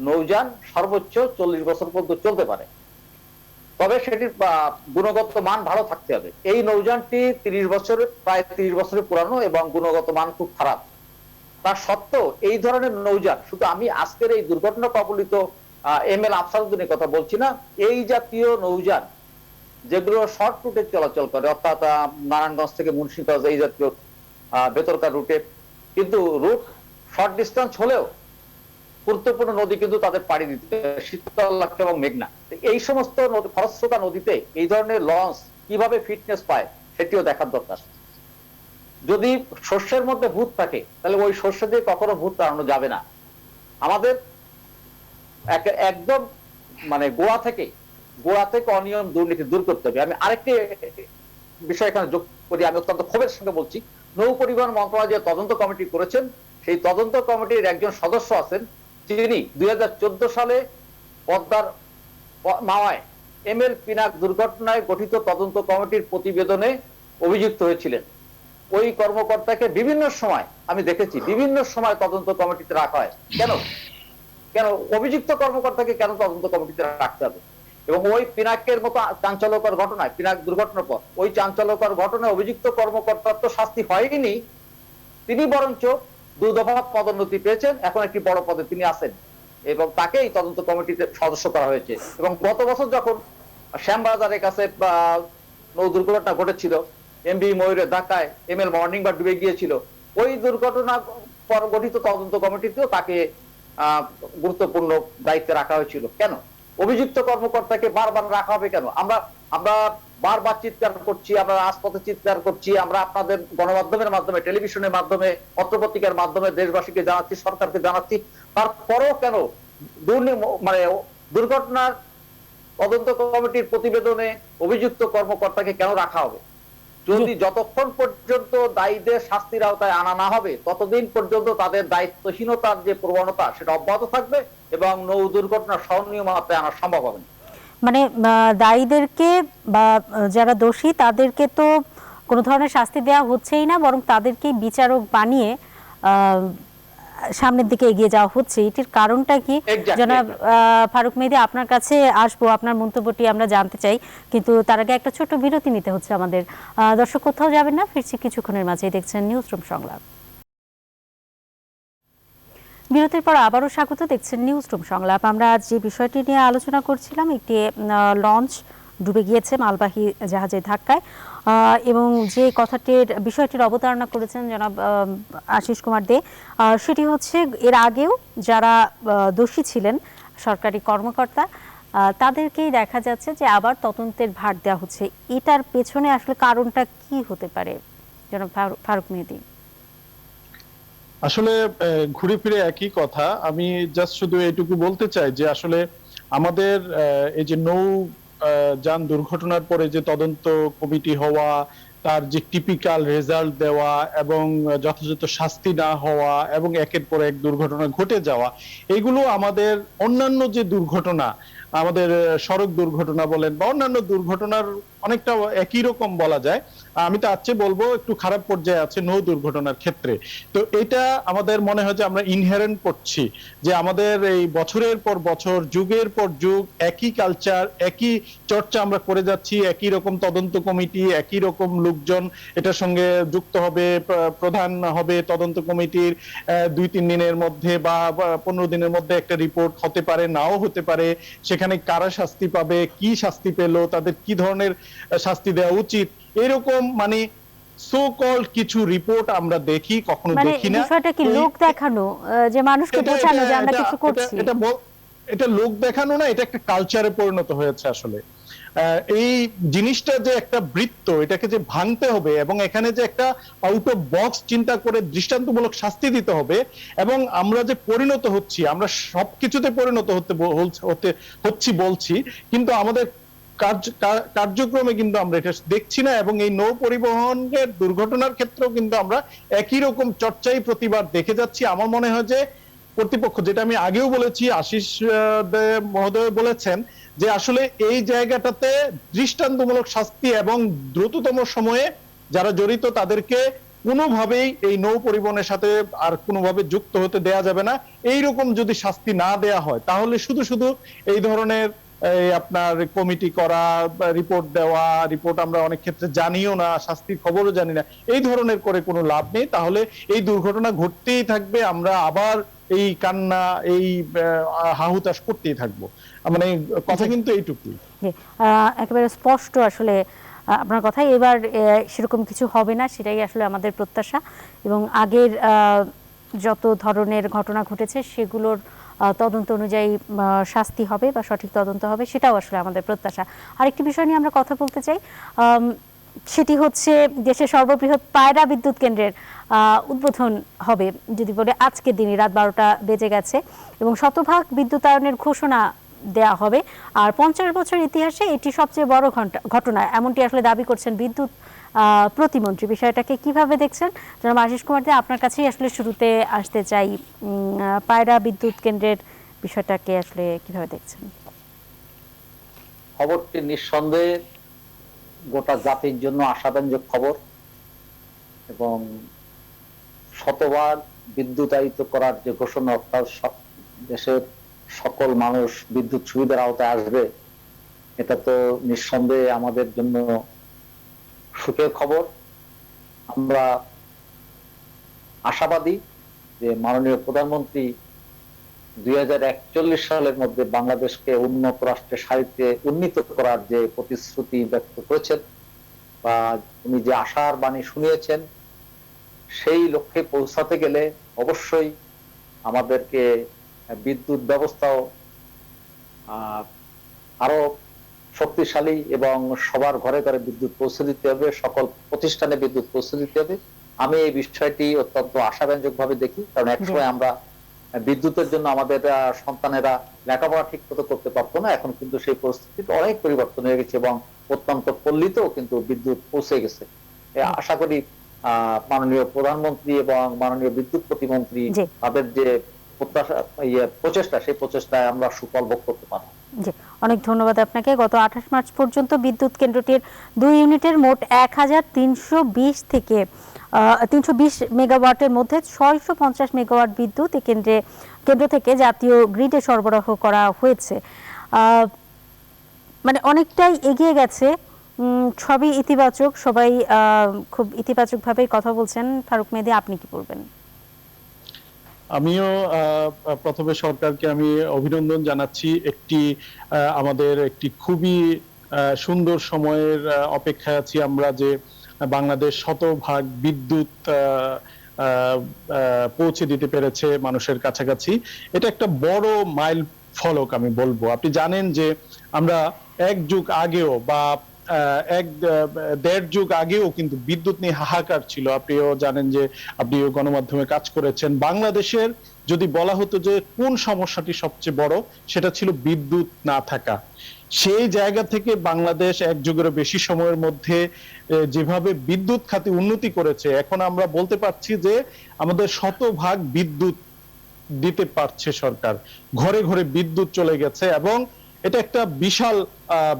নৌযান সর্বোচ্চ 40 বছর পর্যন্ত চলতে পারে, তবে সেটির গুণগত মান ভালো থাকতে হবে। এই নৌযানটি প্রায় 30 বছরের পুরানো এবং গুণগত মান খুব খারাপ। তা সত্ত্বেও এই ধরনের নৌযান, শুধু আমি আজকের এই দুর্ঘটনা কবলিত ML আফসারউদ্দিনের কথা বলছি না, এই জাতীয় নৌযান যেগুলো শর্ট রুটে চলাচল করে, অর্থাৎ নারায়ণগঞ্জ থেকে মুন্সিগঞ্জ এই জাতীয় ভেতরকার রুটে, কিন্তু রুট শর্ট ডিস্টেন্স হলেও গুরুত্বপূর্ণ নদী কিন্তু তাদের পাড়ি দিতে, শীতলক্ষা এবং মেঘনা, এই সমস্ত খরস্রোতা নদীতে এই ধরনের লঞ্চ কিভাবে ফিটনেস পায় সেটিও দেখার দরকার। যদি শস্যের মধ্যে ভূত থাকে তাহলে ওই শস্য দিয়ে কখনো ভূত তাড়ানো যাবে না। আমাদের একদম মানে গোড়া থেকে অনিয়ম দুর্নীতি দূর করতে হবে। আমি আরেকটি বিষয় এখানে যোগ করি, আমি অত্যন্ত ক্ষোভের সঙ্গে বলছি, নৌ পরিবহন মন্ত্রণালয় যে তদন্ত কমিটি করেছেন, সেই তদন্ত কমিটির একজন সদস্য আছেন যিনি 2014 সালে পদ্মার মাওয়ায় ML পিনাক দুর্ঘটনায় গঠিত তদন্ত কমিটির প্রতিবেদনে অভিযুক্ত হয়েছিলেন। ওই কর্মকর্তাকে বিভিন্ন সময় আমি দেখেছি, বিভিন্ন সময় তদন্ত কমিটিতে রাখা হয়। কেন অভিযুক্ত কর্মকর্তাকে কেন তদন্ত কমিটিতে রাখতে হবে? এবং ওই পিনাকের মতো চাঞ্চল্যকর ঘটনায়, পিনাক দুর্ঘটনার পর ওই চাঞ্চল্যকর ঘটনায় অভিযুক্ত কর্মকর্তার তো শাস্তি হয়নি, তিনি বরঞ্চ 2 দফা পদোন্নতি পেয়েছেন, এখন একটি বড় পদে তিনি আছেন এবং তাকেই তদন্ত কমিটিতে সদস্য করা হয়েছে। এবং গত বছর যখন শ্যামবাজারের কাছে নৌ দুর্ঘটনা ঘটেছিল, MV ময়ূরের ধাক্কায় ML মর্নিং বার ডুবে গিয়েছিল, ওই দুর্ঘটনা পর গঠিত তদন্ত কমিটিতেও তাকে গুরুত্বপূর্ণ দায়িত্বে রাখা হয়েছিল। কেন অভিযুক্ত কর্মকর্তাকে বারবার রাখা হবে? কেন আমরা বারবার চিৎকার করছি, আমরা রাজপথে চিৎকার করছি, আমরা আপনাদের গণমাধ্যমের মাধ্যমে, টেলিভিশনের মাধ্যমে, পত্রপত্রিকার মাধ্যমে দেশবাসীকে জানাচ্ছি, সরকারকে জানাচ্ছি, তারপরও কেন মানে দুর্ঘটনার তদন্ত কমিটির প্রতিবেদনে অভিযুক্ত কর্মকর্তাকে কেন রাখা হবে? যদি যতক্ষণ পর্যন্ত দায়ীদের শাস্তির আওতায় আনা না হবে ততদিন পর্যন্ত তাদের দায়িত্বহীনতার যে প্রবণতা সেটা অব্যাহত থাকবে এবং নৌ দুর্ঘটনা সহনীয় মাত্রায় আনা সম্ভব হবে না। মানে দায়ীদেরকে বা যারা দোষী তাদেরকে তো কোনো ধরনের শাস্তি দেওয়া হচ্ছেই না, বরং তাদেরকে বিচারক বানিয়ে সামনের দিকে এগিয়ে যাওয়া হচ্ছে। এটির কারণটা কি? জনাব ফারুক মেহেদী, আপনার কাছে আসবো, আপনার মন্তব্যটি আমরা জানতে চাই, কিন্তু তার আগে একটা ছোট্ট বিরতি নিতে হচ্ছে আমাদের। দর্শক কোথাও যাবেন না, ফিরছি কিছুক্ষণের মাঝেই। দেখছেন নিউজরুম সংলাপ। বিরতির পর আবারও স্বাগত, দেখছেন নিউজরুম সংলাপ। আমরা আজ যে বিষয়টি নিয়ে আলোচনা করছিলাম, একটি লঞ্চ ডুবে গিয়েছে মালবাহী জাহাজের ধাক্কায়, এবং যে বিষয়টির অবতারণা করেছেন জনাব আশিস কুমার দে, সেটি হচ্ছে এর আগেও যারা দোষী ছিলেন সরকারি কর্মকর্তা তাদেরকেই দেখা যাচ্ছে যে আবার তদন্তের ভার দেওয়া হচ্ছে। এটার পেছনে আসলে কারণটা কি হতে পারে জনাব ফারুক মেহেদী? আসলে ঘুরে ফিরে একই কথা। আমি জাস্ট শুধু এইটুকু বলতে চাই যে আসলে আমাদের এই যে নৌ যান দুর্ঘটনার পরে যে তদন্ত কমিটি হওয়া, তার যে টিপিক্যাল রেজাল্ট দেওয়া এবং যথাযথ শাস্তি না হওয়া এবং একের পর এক দুর্ঘটনা ঘটে যাওয়া, এগুলো আমাদের অন্যান্য যে দুর্ঘটনা, আমাদের সড়ক দুর্ঘটনা বলেন বা অন্যান্য দুর্ঘটনার অনেকটা একই রকম বলা যায়। আমি তো আজকে বলবো একটু খারাপ পর্যায়ে আছে নৌ দুর্ঘটনার ক্ষেত্রে। তো এটা আমাদের মনে হয় যে আমরা ইনহেরেন্ট করছি, যে আমাদের এই বছরের পর বছর, যুগের পর যুগ একই কালচার, একই চর্চা আমরা করে যাচ্ছি, একই রকম তদন্ত কমিটি, একই রকম লোকজন এটার সঙ্গে যুক্ত হবে, প্রধান হবে তদন্ত কমিটির। 2-3 দিনের মধ্যে বা 15 দিনের মধ্যে একটা রিপোর্ট হতে পারে, নাও হতে পারে। সেখানে কারা শাস্তি পাবে, কি শাস্তি পেলো, তাদের কি ধরনের শাস্তি দেওয়া উচিত, এরকম মানে সো কল কিছু রিপোর্ট আমরা দেখি, কখনো দেখি না। বিষয়টা কি লোক দেখানো, যে মানুষকে বোঝানো যে আমরা কিছু করছি? এটা লোক দেখানো না, এটা একটা কালচারে পরিণত হয়েছে আসলে। এই জিনিসটা যে একটা বৃত্ত, এটাকে যে ভাঙতে হবে এবং এখানে যে একটা আউট অফ বক্স চিন্তা করে দৃষ্টান্তমূলক শাস্তি দিতে হবে, এবং আমরা যে পরিণত হচ্ছি, আমরা সবকিছুতে পরিণত হচ্ছি বলছি, কিন্তু আমাদের কার্যক্রমে কিন্তু আমরা এটা দেখছি না। এবং এই নৌ পরিবহনের দুর্ঘটনার ক্ষেত্রেও কিন্তু আমরা একই রকম চর্চাই প্রতিবার দেখে যাচ্ছি। আমার মনে হয় যে কর্তৃপক্ষ, যেটা আমি আগেও বলেছি, আশিস মহোদয় বলেছেন যে আসলে এই জায়গাটাতে দৃষ্টান্তমূলক শাস্তি এবং দ্রুততম সময়ে যারা জড়িত তাদেরকে কোনোভাবেই এই নৌ পরিবহনের সাথে আর কোনোভাবে যুক্ত হতে দেয়া যাবে না। এইরকম যদি শাস্তি না দেয়া হয়, তাহলে শুধু শুধু এই ধরনের আপনার কমিটি করা, রিপোর্ট দেওয়া, রিপোর্ট আমরা অনেক ক্ষেত্রে জানিও না, শাস্তির খবরও জানি না, এই ধরনের করে কোনো লাভ নেই। তাহলে এই দুর্ঘটনা ঘটতেই থাকবে, আমরা আবার এই কান্না, এই হাহুতাশ করতেই থাকবো। মানে কথা কিন্তু এইটুকুই। একেবারে স্পষ্ট আসলে আপনার কথাই। এবার সেরকম কিছু হবে না, সেটাই আসলে আমাদের প্রত্যাশা। এবং আগের যত ধরনের ঘটনা ঘটেছে সেগুলোর তদন্ত অনুযায়ী শাস্তি হবে বা সঠিক তদন্ত হবে, সেটাও আসলে আমাদের প্রত্যাশা। আরেকটি বিষয় নিয়ে আমরা কথা বলতে চাই, সেটি হচ্ছে দেশের সর্ববৃহৎ পায়রা বিদ্যুৎ কেন্দ্রের উদ্বোধন হবে যদি বলে আজকের দিনে, রাত 12টা বেজে গেছে, এবং শতভাগ বিদ্যুতায়নের ঘোষণা দেয়া হবে। আর 50 বছর ইতিহাসে এটি সবচেয়ে বড় ঘটনা, এমনটি আসলে দাবি করছেন বিদ্যুৎ প্রতিমন্ত্রী। বিষয়টাকে কিভাবে দেখছেন? জনাব আশিস কুমার দে, আপনার কাছেই আসলে শুরুতে আসতে চাই, পায়রা বিদ্যুৎ কেন্দ্রের বিষয়টাকে আসলে কিভাবে দেখছেন? খবরটি নিঃসন্দেহে গোটা জাতির জন্য আশাব্যঞ্জক খবর, এবং শতভাগ বিদ্যুতায়িত করার যে ঘোষণা, অর্থাৎ দেশের সকল মানুষ বিদ্যুৎ সুবিধার আওতায় আসবে, এটা তো নিঃসন্দেহে আমাদের জন্য সুখের খবর। আমরা আশাবাদী যে মাননীয় প্রধানমন্ত্রী 2041 সালের মধ্যে বাংলাদেশকে উন্নত রাষ্ট্রের সারিতে উন্নীত করার যে প্রতিশ্রুতি ব্যক্ত করেছেন বা উনি যে আশার বাণী শুনিয়েছেন, সেই লক্ষ্যে পৌঁছাতে গেলে অবশ্যই আমাদেরকে বিদ্যুৎ ব্যবস্থাও আরো শক্তিশালী এবং সবার ঘরে ঘরে বিদ্যুৎ পৌঁছে দিতে হবে, সকল প্রতিষ্ঠানে বিদ্যুৎ পৌঁছে দিতে হবে। আমি এই বিষয়টি অত্যন্ত আশাব্যঞ্জক ভাবে দেখি, কারণ একসময় আমরা বিদ্যুতের জন্য আমাদের সন্তানেরা লেখাপড়া ঠিক মতো করতে পারতো না, এখন কিন্তু সেই পরিস্থিতিতে অনেক পরিবর্তন হয়ে গেছে এবং অত্যন্ত পল্লীতেও কিন্তু বিদ্যুৎ পৌঁছে গেছে। আশা করি মাননীয় প্রধানমন্ত্রী এবং মাননীয় বিদ্যুৎ প্রতিমন্ত্রী তাদের যে প্রত্যাশা, প্রচেষ্টা, সেই প্রচেষ্টায় আমরা সুফল ভোগ করতে পারবো। অনেক ধন্যবাদ আপনাকে। গত 28 মার্চ পর্যন্ত বিদ্যুৎ কেন্দ্রটির 2 ইউনিটের মোট 1320 মেগাওয়াটের মধ্যে 650 মেগাওয়াট বিদ্যুৎ এই কেন্দ্র থেকে জাতীয় গ্রিডে সরবরাহ করা হয়েছে। মানে অনেকটাই এগিয়ে গেছে, সবই ইতিবাচক, সবাই খুব ইতিবাচকভাবে কথা বলছেন। ফারুক মেহেদী, আপনি কি বলবেন? আমিও প্রথমে সরকারকে আমি অভিনন্দন জানাচ্ছি। আমাদের একটি খুবই সুন্দর সময়ের অপেক্ষায় আছি আমরা, যে বাংলাদেশ শতভাগ বিদ্যুৎ পৌঁছে দিতে পেরেছে মানুষের কাছাকাছি। এটা একটা বড় মাইল ফলক আমি বলবো। আপনি জানেন যে আমরা এক যুগ আগেও বা 1.5 যুগ আগেও কিন্তু বিদ্যুৎ নিয়ে হাহাকার ছিল। আপনিও জানেন যে আপনিও গণমাধ্যমে কাজ করেছেন। বাংলাদেশের যদি বলা হতো যে কোন সমস্যাটি সবচেয়ে বড়, সেটা ছিল বিদ্যুৎ না থাকা। সেই জায়গা থেকে বাংলাদেশ 1 যুগেরও বেশি সময়ের মধ্যে যেভাবে বিদ্যুৎ খাতে উন্নতি করেছে, এখন আমরা বলতে পারছি যে আমাদের শতভাগ বিদ্যুৎ দিতে পারছে সরকার, ঘরে ঘরে বিদ্যুৎ চলে গেছে, এবং এটা একটা বিশাল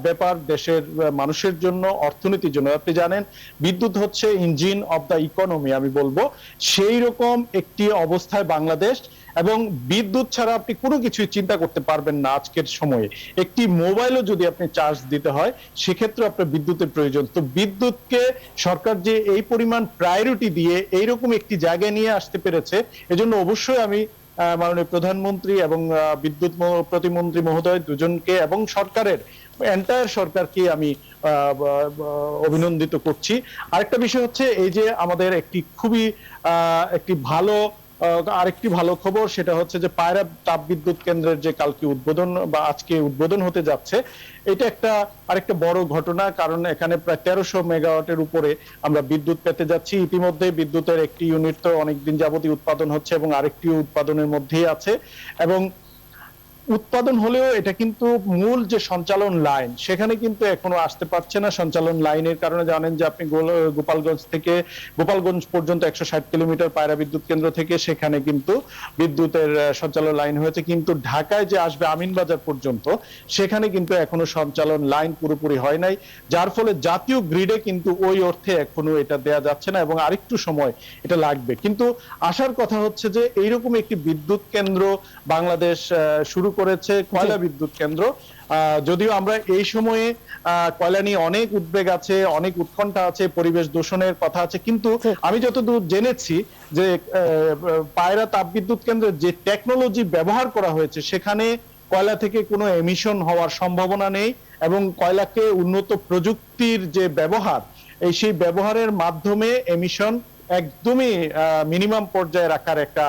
ব্যাপার দেশের মানুষের জন্য, অর্থনীতির জন্য। আপনি জানেন বিদ্যুৎ হচ্ছে ইঞ্জিন অফ দ্য ইকোনমি, আমি বলবো সেই রকম একটি অবস্থায় বাংলাদেশ। এবং বিদ্যুৎ ছাড়া আপনি কোনো কিছুই চিন্তা করতে পারবেন না আজকের সময়ে। একটি মোবাইলও যদি আপনি চার্জ দিতে হয়, সেক্ষেত্রে আপনার বিদ্যুতের প্রয়োজন। তো বিদ্যুৎকে সরকার যে এই পরিমাণ প্রায়োরিটি দিয়ে এইরকম একটি জায়গায় নিয়ে আসতে পেরেছে, এজন্য অবশ্যই আমি মাননীয় প্রধানমন্ত্রী এবং বিদ্যুৎ প্রতিমন্ত্রী মহোদয় দুজনকে এবং সরকারের এন্টায়ার সরকারকে আমি অভিনন্দিত করছি। আরেকটা বিষয় হচ্ছে এই যে আমাদের একটি খুবই একটি ভালো আরেকটি ভালো খবর, সেটা হচ্ছে যে পায়রা তাপবিদ্যুৎ কেন্দ্রের যে কালকে উদ্বোধন বা আজকে উদ্বোধন হতে যাচ্ছে, এটা আরেকটা বড় ঘটনা। কারণ এখানে প্রায় 1300 মেগাওয়াটের উপরে আমরা বিদ্যুৎ পেতে যাচ্ছি। ইতিমধ্যে বিদ্যুতের একটি ইউনিট তো অনেকদিন যাবতই উৎপাদন হচ্ছে এবং আরেকটি উৎপাদনের মধ্যেই আছে। এবং উৎপাদন হলেও এটা কিন্তু মূল যে সঞ্চালন লাইন সেখানে কিন্তু এখনো আসতে পারছে না। সঞ্চালন লাইনের কারণে জানেন যে আপনি গোপালগঞ্জ পর্যন্ত 160 কিলোমিটার পায়রা বিদ্যুৎ কেন্দ্র থেকে সেখানে কিন্তু বিদ্যুতের সঞ্চালন লাইন হয়েছে, কিন্তু ঢাকায় যে আসবে আমিনবাজার পর্যন্ত সেখানে কিন্তু এখনো সঞ্চালন লাইন পুরোপুরি হয় নাই, যার ফলে জাতীয় গ্রিডে কিন্তু ওই অর্থে এখনো এটা দেয়া যাচ্ছে না এবং আরেকটু সময় এটা লাগবে। কিন্তু আসার কথা হচ্ছে যে এইরকম একটি বিদ্যুৎ কেন্দ্র বাংলাদেশ শুরু করেছে, কয়লা বিদ্যুৎ কেন্দ্র। যদিও আমরা এই সময়ে কয়লা নিয়ে অনেক উদ্বেগ আছে, অনেক উৎকণ্ঠা আছে, পরিবেশ দূষণের কথা আছে, কিন্তু আমি যতদূর জেনেছি যে পায়রা তাপবিদ্যুৎ কেন্দ্রের যে টেকনোলজি ব্যবহার করা হয়েছে সেখানে কয়লা থেকে কোনো এমিশন হওয়ার সম্ভাবনা নেই এবং কয়লাকে উন্নত প্রযুক্তির যে ব্যবহার, সেই ব্যবহারের মাধ্যমে এমিশন একদমই মিনিমাম পর্যায়ে রাখার একটা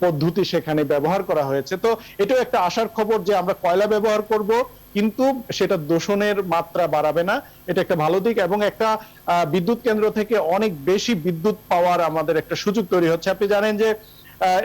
পদ্ধতি সেখানে ব্যবহার করা হয়েছে। তো এটাও একটা আশার খবর যে আমরা কয়লা ব্যবহার করব কিন্তু সেটা দূষণের মাত্রা বাড়াবে না, এটা একটা ভালো দিক। এবং একটা বিদ্যুৎ কেন্দ্র থেকে অনেক বেশি বিদ্যুৎ পাওয়ার আমাদের একটা সুযোগ তৈরি হচ্ছে। আপনি জানেন যে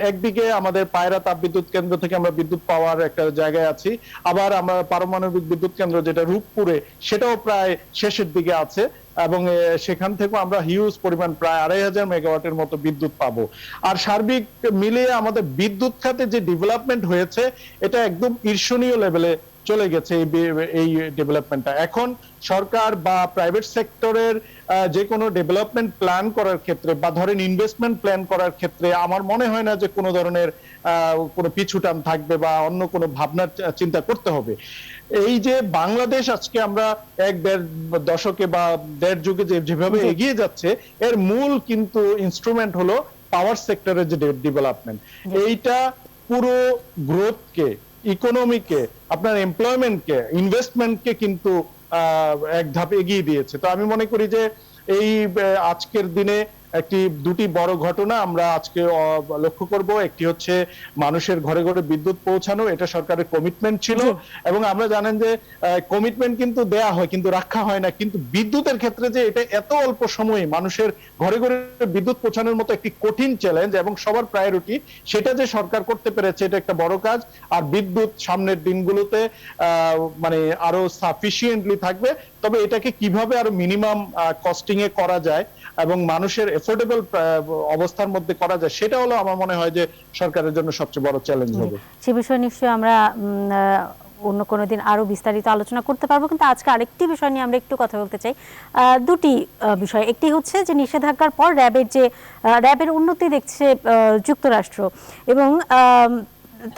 একদিকে আমাদের পায়রা তাপবিদ্যুৎ কেন্দ্র থেকে আমরা বিদ্যুৎ পাওয়ার একটা জায়গায় আছি, আবার আমরা পারমাণবিক বিদ্যুৎ কেন্দ্র যেটা রূপপুরে সেটাও প্রায় শেষের দিকে আছে এবং সেখান থেকে আমরা হিউজ পরিমাণ প্রায় 2500 মেগাওয়াটের মতো বিদ্যুৎ পাবো। আর সার্বিক মিলিয়ে আমাদের বিদ্যুৎ খাতে যে ডেভেলপমেন্ট হয়েছে এটা একদম ঈর্ষণীয় লেভেলে চলে গেছে। এই ডেভেলপমেন্টটা এখন সরকার বা প্রাইভেট সেক্টরের যে কোনো ডেভেলপমেন্ট প্ল্যান করার ক্ষেত্রে বা ধরেন ইনভেস্টমেন্ট প্ল্যান করার ক্ষেত্রে আমার মনে হয় না যে কোনো ধরনের কোনো পিছুটান থাকবে বা অন্য কোনো ভাবনার চিন্তা করতে হবে। এই যে বাংলাদেশ আজকে আমরা 1-1.5 দশকে বা 1.5 যুগে যেভাবে এগিয়ে যাচ্ছে এর মূল কিন্তু ইনস্ট্রুমেন্ট হলো পাওয়ার সেক্টরের যে ডেভেলপমেন্ট। এইটা পুরো গ্রোথকে, ইকোনমিকে, আপনার এমপ্লয়মেন্টকে, ইনভেস্টমেন্টকে কিন্তু এক ধাপ এগিয়ে দিয়েছে। তো আমি মনে করি যে এই আজকের দিনে দুটি বড় ঘটনা আমরা আজকে লক্ষ্য করব। একটি হচ্ছে মানুষের ঘরে ঘরে বিদ্যুৎ পৌঁছানো, এটা সরকারের কমিটমেন্ট ছিল এবং আমরা জানেন যে কমিটমেন্ট কিন্তু দেয়া হয় কিন্তু রক্ষা হয় না। কিন্তু বিদ্যুতের ক্ষেত্রে যে এটা এত অল্প সময়ে মানুষের ঘরে ঘরে বিদ্যুৎ পৌঁছানোর মতো একটি কঠিন চ্যালেঞ্জ এবং সবার প্রায়োরিটি, সেটা যে সরকার করতে পেরেছে এটা একটা বড় কাজ। আর বিদ্যুৎ সামনের দিনগুলোতে মানে আরো সাফিসিয়েন্টলি থাকবে, তবে এটাকে কিভাবে আরো মিনিমাম কস্টিং এ করা যায় এবং মানুষের এফোর্ডেবল অবস্থার মধ্যে করা যায়, সেটা হলো আমার মনে হয় যে সরকারের জন্য সবচেয়ে বড় চ্যালেঞ্জ হবে। সে বিষয়ে নিশ্চয়ই আমরা অন্য কোনো দিন আরো বিস্তারিত আলোচনা করতে পারবো, কিন্তু আজকে আরেকটি বিষয় নিয়ে আমরা একটু কথা বলতে চাই। দুটি বিষয়, একটি হচ্ছে যে নিষেধাজ্ঞার পর র্যাবের উন্নতি দেখছে যুক্তরাষ্ট্র এবং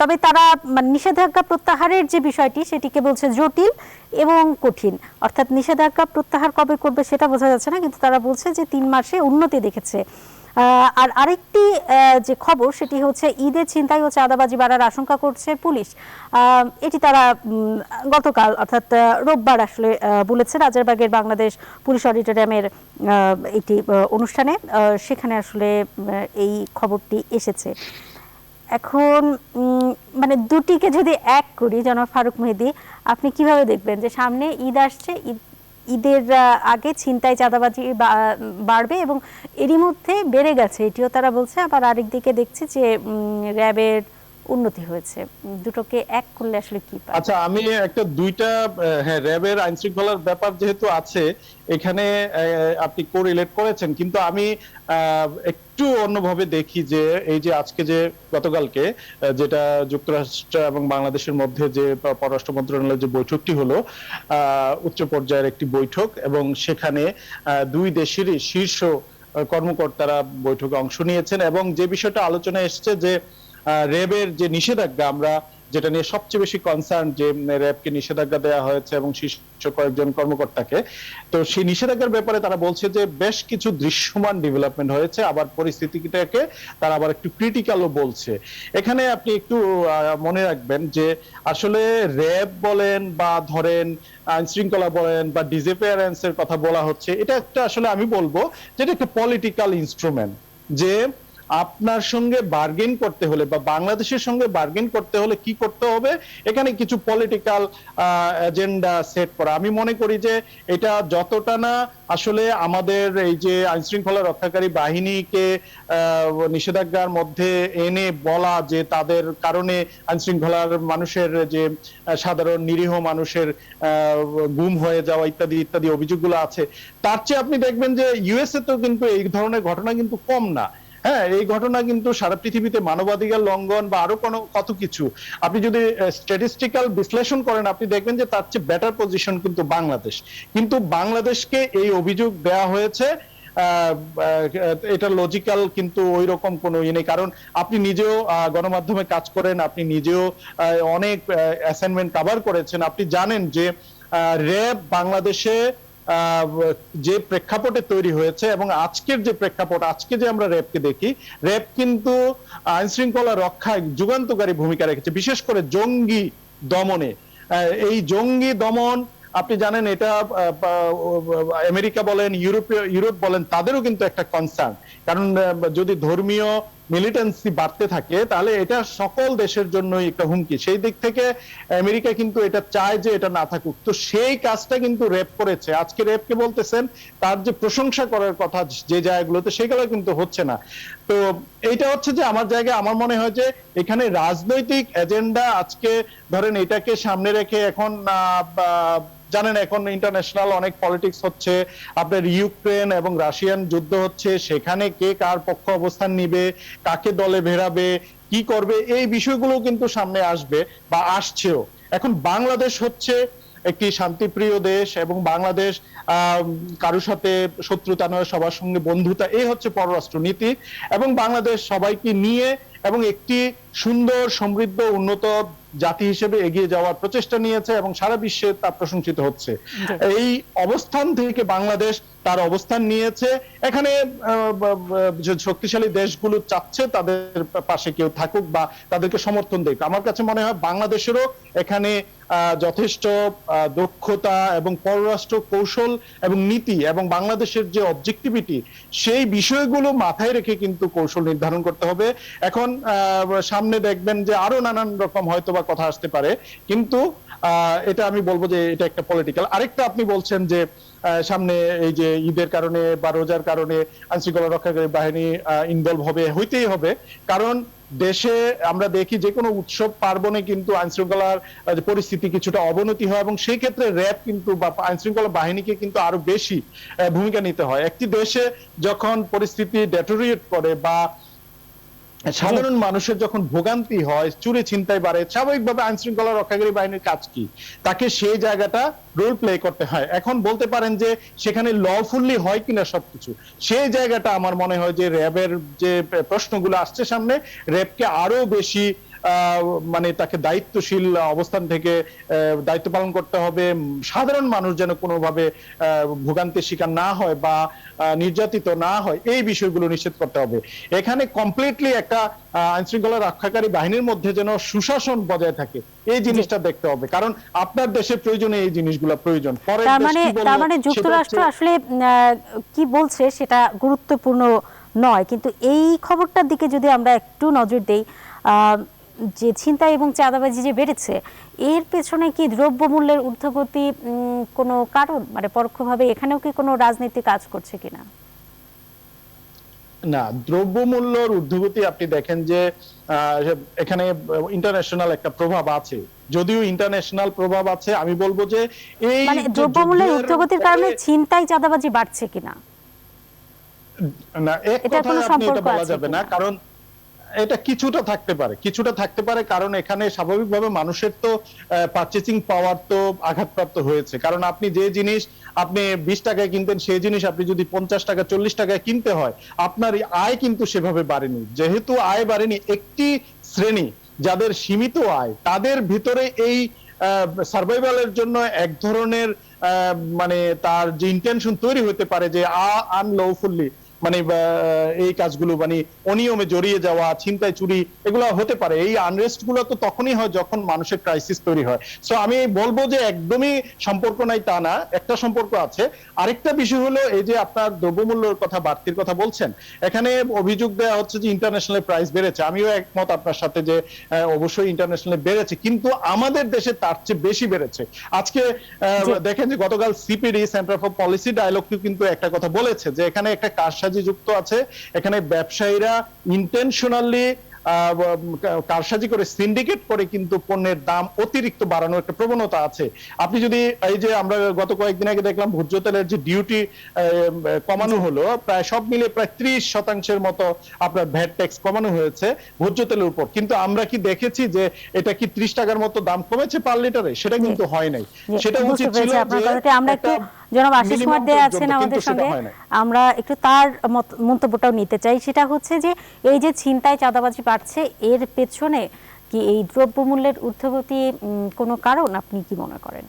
তবে তারা নিষেধাজ্ঞা প্রত্যাহারের যে বিষয়টি সেটিকে বলছে জটিল এবং কঠিন। অর্থাৎ নিষেধাজ্ঞা প্রত্যাহার কবে করবে সেটা বোঝা যাচ্ছে না, কিন্তু তারা বলছে যে 3 মাসে উন্নতি দেখেছে। আর আরেকটি যে খবর সেটি হচ্ছে ঈদের ছিনতাই ও চাঁদাবাজি বাড়ার আশঙ্কা করছে পুলিশ। এটি তারা গতকাল অর্থাৎ রোববার আসলে বলেছে রাজারবাগের বাংলাদেশ পুলিশ অডিটোরিয়ামের একটি অনুষ্ঠানে, সেখানে আসলে এই খবরটি এসেছে। এখন মানে দুটিকে যদি এক করি, জনাব ফারুক মেহেদী, আপনি কিভাবে দেখবেন যে সামনে ঈদ আসছে, ঈদের আগে ছিনতাই চাঁদাবাজি বাড়বে এবং এরই মধ্যে বেড়ে গেছে এটিও তারা বলছে, আবার আরেকদিকে দেখছি যে র্যাবের উন্নতি হয়েছে, দুটোকে এক করলে আসলে কি পায়? আচ্ছা, আমি হ্যাঁ, র্যাবের আইন শৃঙ্খলার ব্যাপার যেহেতু আছে এখানে আপনি কোরিলেট করেছেন, কিন্তু আমি একটু অন্যভাবে দেখি যে এই যে আজকে যে গতকালকে যেটা যুক্তরাষ্ট্র এবং বাংলাদেশের মধ্যে যে পররাষ্ট্র মন্ত্রণালয়ের যে বৈঠকটি হলো উচ্চ পর্যায়ের একটি বৈঠক এবং সেখানে দুই দেশেরই শীর্ষ কর্মকর্তারা বৈঠকে অংশ নিয়েছেন এবং যে বিষয়টা আলোচনায় এসেছে যে র্যাবের যে নিষেধাজ্ঞা, আমরা যেটা নিয়ে সবচেয়ে বেশি কনসার্ন যে র্যাবকে নিষেধাজ্ঞা দেওয়া হয়েছে এবং শীর্ষ কয়েকজন কর্মকর্তাকে, তো সেই নিষেধাজ্ঞার ব্যাপারে তারা বলছে যে বেশ কিছু দৃশ্যমান ডেভেলপমেন্ট হয়েছে, আবার পরিস্থিতিটাকে তারা আবার একটু ক্রিটিক্যালও বলছে। এখানে আপনি একটু মনে রাখবেন যে আসলে র্যাব বলেন বা ধরেন আইন শৃঙ্খলা বলেন বা ডিসঅ্যাপিয়ারেন্স এর কথা বলা হচ্ছে, এটা একটা আসলে আমি বলবো যে এটা একটা পলিটিক্যাল ইনস্ট্রুমেন্ট। যে আপনার সঙ্গে বার্গেন করতে হলে বা বাংলাদেশের সঙ্গে বার্গেন করতে হলে কি করতে হবে, এখানে কিছু পলিটিক্যাল এজেন্ডা সেট করা। আমি মনে করি যে এটা যতটা না আসলে আমাদের এই যে আইন শৃঙ্খলা রক্ষাকারী বাহিনীকে নিষেধাজ্ঞার মধ্যে এনে বলা যে তাদের কারণে আইন শৃঙ্খলার মানুষের যে সাধারণ নিরীহ মানুষের গুম হয়ে যাওয়া ইত্যাদি ইত্যাদি অভিযোগগুলো আছে, তার চেয়ে আপনি দেখবেন যে ইউএসএ তো কিন্তু এই ধরনের ঘটনা কিন্তু কম না। হ্যাঁ, এই ঘটনা কিন্তু সারা পৃথিবীতে মানবাধিকার লঙ্ঘন বা আরো কত কিছু আপনি যদি স্ট্যাটিস্টিক্যাল বিশ্লেষণ করেন, আপনি দেখবেন যে তার চেয়ে বেটার পজিশন কিন্তু বাংলাদেশ। কিন্তু বাংলাদেশকে এই অভিযোগ দেওয়া হয়েছে, এটা লজিক্যাল কিন্তু ওই রকম কোনো ইয়ে নেই। কারণ আপনি নিজেও গণমাধ্যমে কাজ করেন, আপনি নিজেও অনেক অ্যাসাইনমেন্ট কভার করেছেন, আপনি জানেন যে র্যাব বাংলাদেশে যে প্রেক্ষাপটে তৈরি হয়েছে এবং আজকের যে প্রেক্ষাপট, আজকে যে আমরা র্যাবকে দেখি, র্যাব কিন্তু আইন শৃঙ্খলা রক্ষায় যুগান্তকারী ভূমিকা রেখেছে, বিশেষ করে জঙ্গি দমনে। এই জঙ্গি দমন আপনি জানেন এটা আমেরিকা বলেন, ইউরোপ বলেন, তাদেরও কিন্তু একটা কনসার্ন। কারণ যদি ধর্মীয় মিলিটেন্সি বাড়তে থাকে তাহলে এটা সকল দেশের জন্যই একটা হুমকি। সেই দিক থেকে আমেরিকা কিন্তু এটা চায় যে এটা না থাকুক। তো সেই কাজটা কিন্তু র্যাব করেছে। আজকে র্যাবকে বলতেছেন তার যে প্রশংসা করার কথা যে জায়গাগুলোতে, সেগুলো কিন্তু হচ্ছে না। তো এইটা হচ্ছে যে আমার জায়গায় আমার মনে হয় যে এখানে রাজনৈতিক এজেন্ডা, আজকে ধরেন এটাকে সামনে রেখে এখন জানেন এখন ইন্টারন্যাশনাল অনেক পলিটিক্স হচ্ছে, আপনার ইউক্রেন এবং রাশিয়ান যুদ্ধ হচ্ছে, সেখানে কে কার পক্ষ অবস্থান নিবে, কাকে দলে ভেড়াবে, কি করবে, এই বিষয়গুলো কিন্তু সামনে আসবে বা আসছেও। এখন বাংলাদেশ হচ্ছে একটি শান্তিপ্রিয় দেশ এবং বাংলাদেশ কারোর সাথে শত্রুতা নয়, সবার সঙ্গে বন্ধুতা, এই হচ্ছে পররাষ্ট্র নীতি। এবং বাংলাদেশ সবাইকে নিয়ে এবং একটি সুন্দর সমৃদ্ধ উন্নত জাতি হিসেবে এগিয়ে যাওয়ার প্রচেষ্টা নিয়েছে এবং সারা বিশ্বে তা প্রশংসিত হচ্ছে। এই অবস্থান থেকে বাংলাদেশ তার অবস্থান নিয়েছে। এখানে শক্তিশালী দেশগুলো চাচ্ছে তাদের পাশে কেউ থাকুক বা তাদেরকে সমর্থন দেখ। আমার কাছে মনে হয় বাংলাদেশেরও এখানে যথেষ্ট দক্ষতা এবং পররাষ্ট্র কৌশল এবং নীতি এবং বাংলাদেশের যে অবজেক্টিভিটি, সেই বিষয়গুলো মাথায় রেখে কিন্তু কৌশল নির্ধারণ করতে হবে। এখন সামনে দেখবেন যে আরো নানান রকম হয়তো বা কথা আসতে পারে, কিন্তু এটা আমি বলবো যে এটা একটা পলিটিক্যাল। আরেকটা আপনি বলছেন যে সামনে এই যে ঈদের কারণে বা রোজার কারণে আইনশৃঙ্খলা রক্ষাকারী বাহিনী ইনভলভ হইতেই হবে। কারণ দেশে আমরা দেখি যে কোনো উৎসব পার্বণে কিন্তু আইনশৃঙ্খলার পরিস্থিতি কিছুটা অবনতি হয় এবং সেই ক্ষেত্রে র্যাব কিন্তু বা আইনশৃঙ্খলা বাহিনীকে কিন্তু আরো বেশি ভূমিকা নিতে হয়। একটি দেশে যখন পরিস্থিতি ডেটোরিয়েট করে বা সাধারণ মানুষের যখন ভোগান্তি হয়, চুরি ছিনতাই বাড়ে, স্বাভাবিকভাবে আইন শৃঙ্খলা রক্ষাকারী বাহিনীর কাজ কি? তাকে সেই জায়গাটা রোল প্লে করতে হয়। এখন বলতে পারেন যে সেখানে লফুল্লি হয় কিনা সবকিছু, সেই জায়গাটা আমার মনে হয় যে র্যাবের যে প্রশ্নগুলো আসছে সামনে, র্যাবকে আরো বেশি মানে তাকে দায়িত্বশীল অবস্থান থেকে দায়িত্ব পালন করতে হবে। সাধারণ মানুষ যেন কোনোভাবে ভোগান্তির শিকার না হয় বা নির্যাতিত না হয়, এই বিষয়গুলো নিশ্চিত করতে হবে। এখানে কমপ্লিটলি একটা আইন শৃঙ্খলা রক্ষাকারী বাহিনীর মধ্যে যেন সুশাসন বজায় থাকে, এই জিনিসটা দেখতে হবে। কারণ আপনার দেশের প্রয়োজনে এই জিনিসগুলো প্রয়োজন। তার মানে যুক্তরাষ্ট্র আসলে কি বলছে সেটা গুরুত্বপূর্ণ নয়, কিন্তু এই খবরটার দিকে যদি আমরা একটু নজর দেই, যে ছিনতাই এবং চাঁদাবাজি যে বেড়েছে, এর পেছনে কি দ্রব্যমূল্যের ঊর্ধ্বগতি কোনো কারণ, মানে পরোক্ষভাবে এখানেও কি কোনো রাজনীতি কাজ করছে কিনা? না, দ্রব্যমূল্যের ঊর্ধ্বগতি আপনি দেখেন যে এখানে ইন্টারন্যাশনাল একটা প্রভাব আছে। যদিও ইন্টারন্যাশনাল প্রভাব আছে, আমি বলবো যে এই মানে দ্রব্যমূল্যের ঊর্ধ্বগতির কারণে ছিনতাই চাঁদাবাজি বাড়ছে কিনা, না এক কথায় আপনি এটা বলা যাবে না। কারণ এটা কিছুটা থাকতে পারে, কারণ এখানে স্বাভাবিকভাবে মানুষের তো পারচেজিং পাওয়ার তো আঘাতপ্রাপ্ত হয়েছে। কারণ আপনি যে জিনিস আপনি 20 টাকায় কিনতেন, সেই জিনিস আপনি যদি 50 টাকা 40 টাকায় কিনতে হয়, আপনার আয় কিন্তু সেভাবে বাড়েনি। যেহেতু আয় বাড়েনি, একটি শ্রেণী যাদের সীমিত আয়, তাদের ভিতরে এই সার্ভাইভালের জন্য এক ধরনের মানে তার যে ইন্টেনশন তৈরি হতে পারে যে আনলফুলি মানে এই কাজগুলো মানে অনিয়মে জড়িয়ে যাওয়া, ছিনতাই, চুরি এগুলো হতে পারে। এই আনরেস্ট গুলো তো তখনই হয় যখন মানুষের ক্রাইসিস তৈরি হয়। সো আমি বলবো যে একদমই সম্পর্ক নাই তা না, একটা সম্পর্ক আছে। আরেকটা বিষয় হলো এই যে আপনার দ্রব্যমূল্যের কথা, বাড়তির কথা বলছেন, এখানে অভিযোগ দেওয়া হচ্ছে যে ইন্টারন্যাশনাল প্রাইস বেড়েছে। আমিও একমত আপনার সাথে যে অবশ্যই ইন্টারন্যাশনাল বেড়েছে, কিন্তু আমাদের দেশে তার চেয়ে বেশি বেড়েছে। আজকে দেখেন যে গতকাল CPD, centre for policy dialogue কিন্তু একটা কথা বলেছে যে এখানে একটা কারসাজি যুক্ত আছে। এখানে ব্যবসায়ীরা ইন্টেনশনালি কারসাজি করে, সিন্ডিকেট করে কিন্তু পণ্যের দাম অতিরিক্ত বাড়ানোর একটা প্রবণতা আছে। আপনি যদি এই যে আমরা গত কয়েকদিন আগে দেখলাম ভোজ্য তেলের যে ডিউটি কমানো হলো, প্রায় সব মিলে প্রায় 30% মতো আপনার ভ্যাট ট্যাক্স কমানো হয়েছে ভোজ্য তেলের উপর, কিন্তু আমরা কি দেখেছি যে এটা কি 30 টাকার মতো দাম কমেছে পার লিটারে? সেটা কিন্তু হয় নাই। সেটা উচিত ছিল যে আমরা একটু জনাব আশিস কুমার দে আছেন আমাদের সঙ্গে, আমরা একটু তার মন্তব্যটাও নিতে চাই। সেটা হচ্ছে যে এই যে ছিনতাই, চাঁদাবাজি বাড়ছে, এর পেছনে কি এই দ্রব্যমূল্যের ঊর্ধ্বগতি কোনো কারণ, আপনি কি মনে করেন?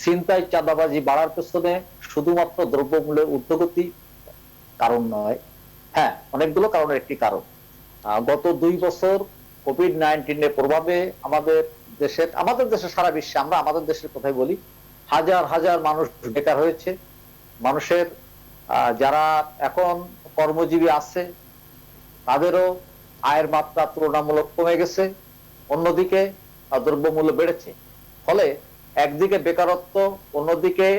ছিনতাই, চাঁদাবাজি বাড়ার পেছনে শুধুমাত্র দ্রব্যমূল্যের ঊর্ধ্বগতি কারণ নয়। হ্যাঁ, অনেকগুলো কারণের একটি কারণ। গত 2 বছর কোভিড-19 এর প্রভাবে আমাদের দেশে, সারা বিশ্বে, আমরা আমাদের দেশের কথাই বলি, হাজার হাজার মানুষ বেকার হয়েছে। মানুষের যারা এখন কর্মজীবী আছে তাদেরও আয়ের মাত্রা তুলনামূলক কমে গেছে, অন্যদিকে দ্রব্যমূল্য বেড়েছে। ফলে একদিকে বেকারত্ব, অন্যদিকে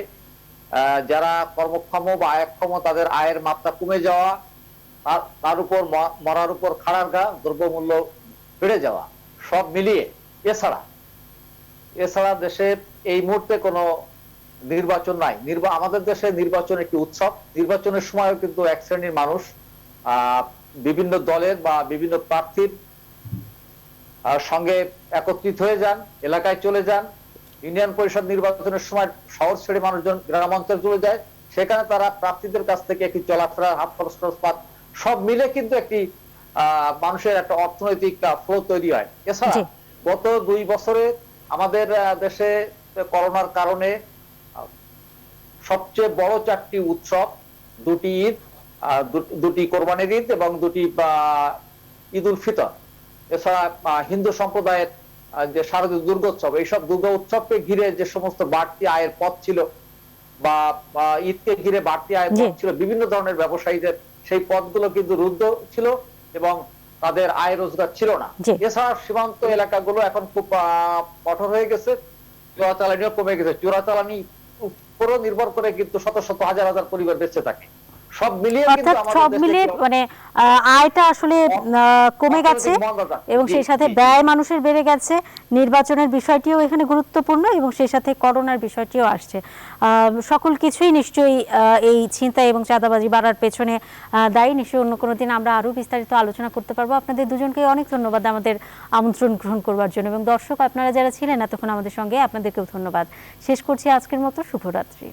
যারা কর্মক্ষম বা আয়ক্ষম তাদের আয়ের মাত্রা কমে যাওয়া, তার উপর মরার উপর খাড়ার ঘা, দ্রব্যমূল্য বেড়ে যাওয়া, সব মিলিয়ে এছাড়া দেশের এই মুহূর্তে কোনো নির্বাচন নাই। আমাদের দেশে নির্বাচন একটি উৎসব। নির্বাচনের সময়ও কিন্তু এক শ্রেণীর মানুষ বিভিন্ন দলের বা বিভিন্ন প্রার্থীর সঙ্গে একত্রিত হয়ে যান, এলাকায় চলে যান। ইউনিয়ন পরিষদ নির্বাচনের সময় শহর ছেড়ে মানুষজন গ্রামাঞ্চলে চলে যায়, সেখানে তারা প্রার্থীদের কাছ থেকে একটি চলাফেরা, হাত খরচ পাত সব মিলে কিন্তু একটি মানুষের একটা অর্থনৈতিক ফ্লো তৈরি হয়। এছাড়া গত 2 বছরে আমাদের দেশে করোনার কারণে সবচেয়ে বড় 4টি উৎসব, 2টি ঈদ, 2টি কোরবানির ঈদ এবং 2টি ঈদ উল ফিতর, এছাড়া হিন্দু সম্প্রদায়ের যে শারদীয় দুর্গোৎসব, এইসব দুর্গা উৎসবকে ঘিরে যে সমস্ত বাড়তি আয়ের পথ ছিল বা ঈদকে ঘিরে বাড়তি আয়ের পথ ছিল বিভিন্ন ধরনের ব্যবসায়ীদের, সেই পথগুলো কিন্তু রুদ্ধ ছিল এবং তাদের আয় রোজগার ছিল না। এছাড়া সীমান্ত এলাকাগুলো এখন খুব কঠোর হয়ে গেছে, চোরাচালানিও কমে গেছে। চোরাচালানি উপরও নির্ভর করে কিন্তু শত শত হাজার হাজার পরিবার বেঁচে থাকে। সব মিলিয়ে মানে আয়টা আসলে কমে গেছে এবং সেই সাথে ব্যয় মানুষের বেড়ে গেছে। নির্বাচনের বিষয়টিও এখানে গুরুত্বপূর্ণ এবং সেই সাথে করোনার বিষয়টিও আসছে। সকল কিছুই নিশ্চয়ই এই ছিনতাই এবং চাঁদাবাজি বাড়ার পেছনে দায়ী। নিশ্চয়ই অন্য কোনো দিন আমরা আরো বিস্তারিত আলোচনা করতে পারবো। আপনাদের দুজনকে অনেক ধন্যবাদ আমাদের আমন্ত্রণ গ্রহণ করবার জন্য, এবং দর্শক আপনারা যারা ছিলেন এতক্ষণ আমাদের সঙ্গে, আপনাদেরকেও ধন্যবাদ। শেষ করছি আজকের মতো। শুভরাত্রি।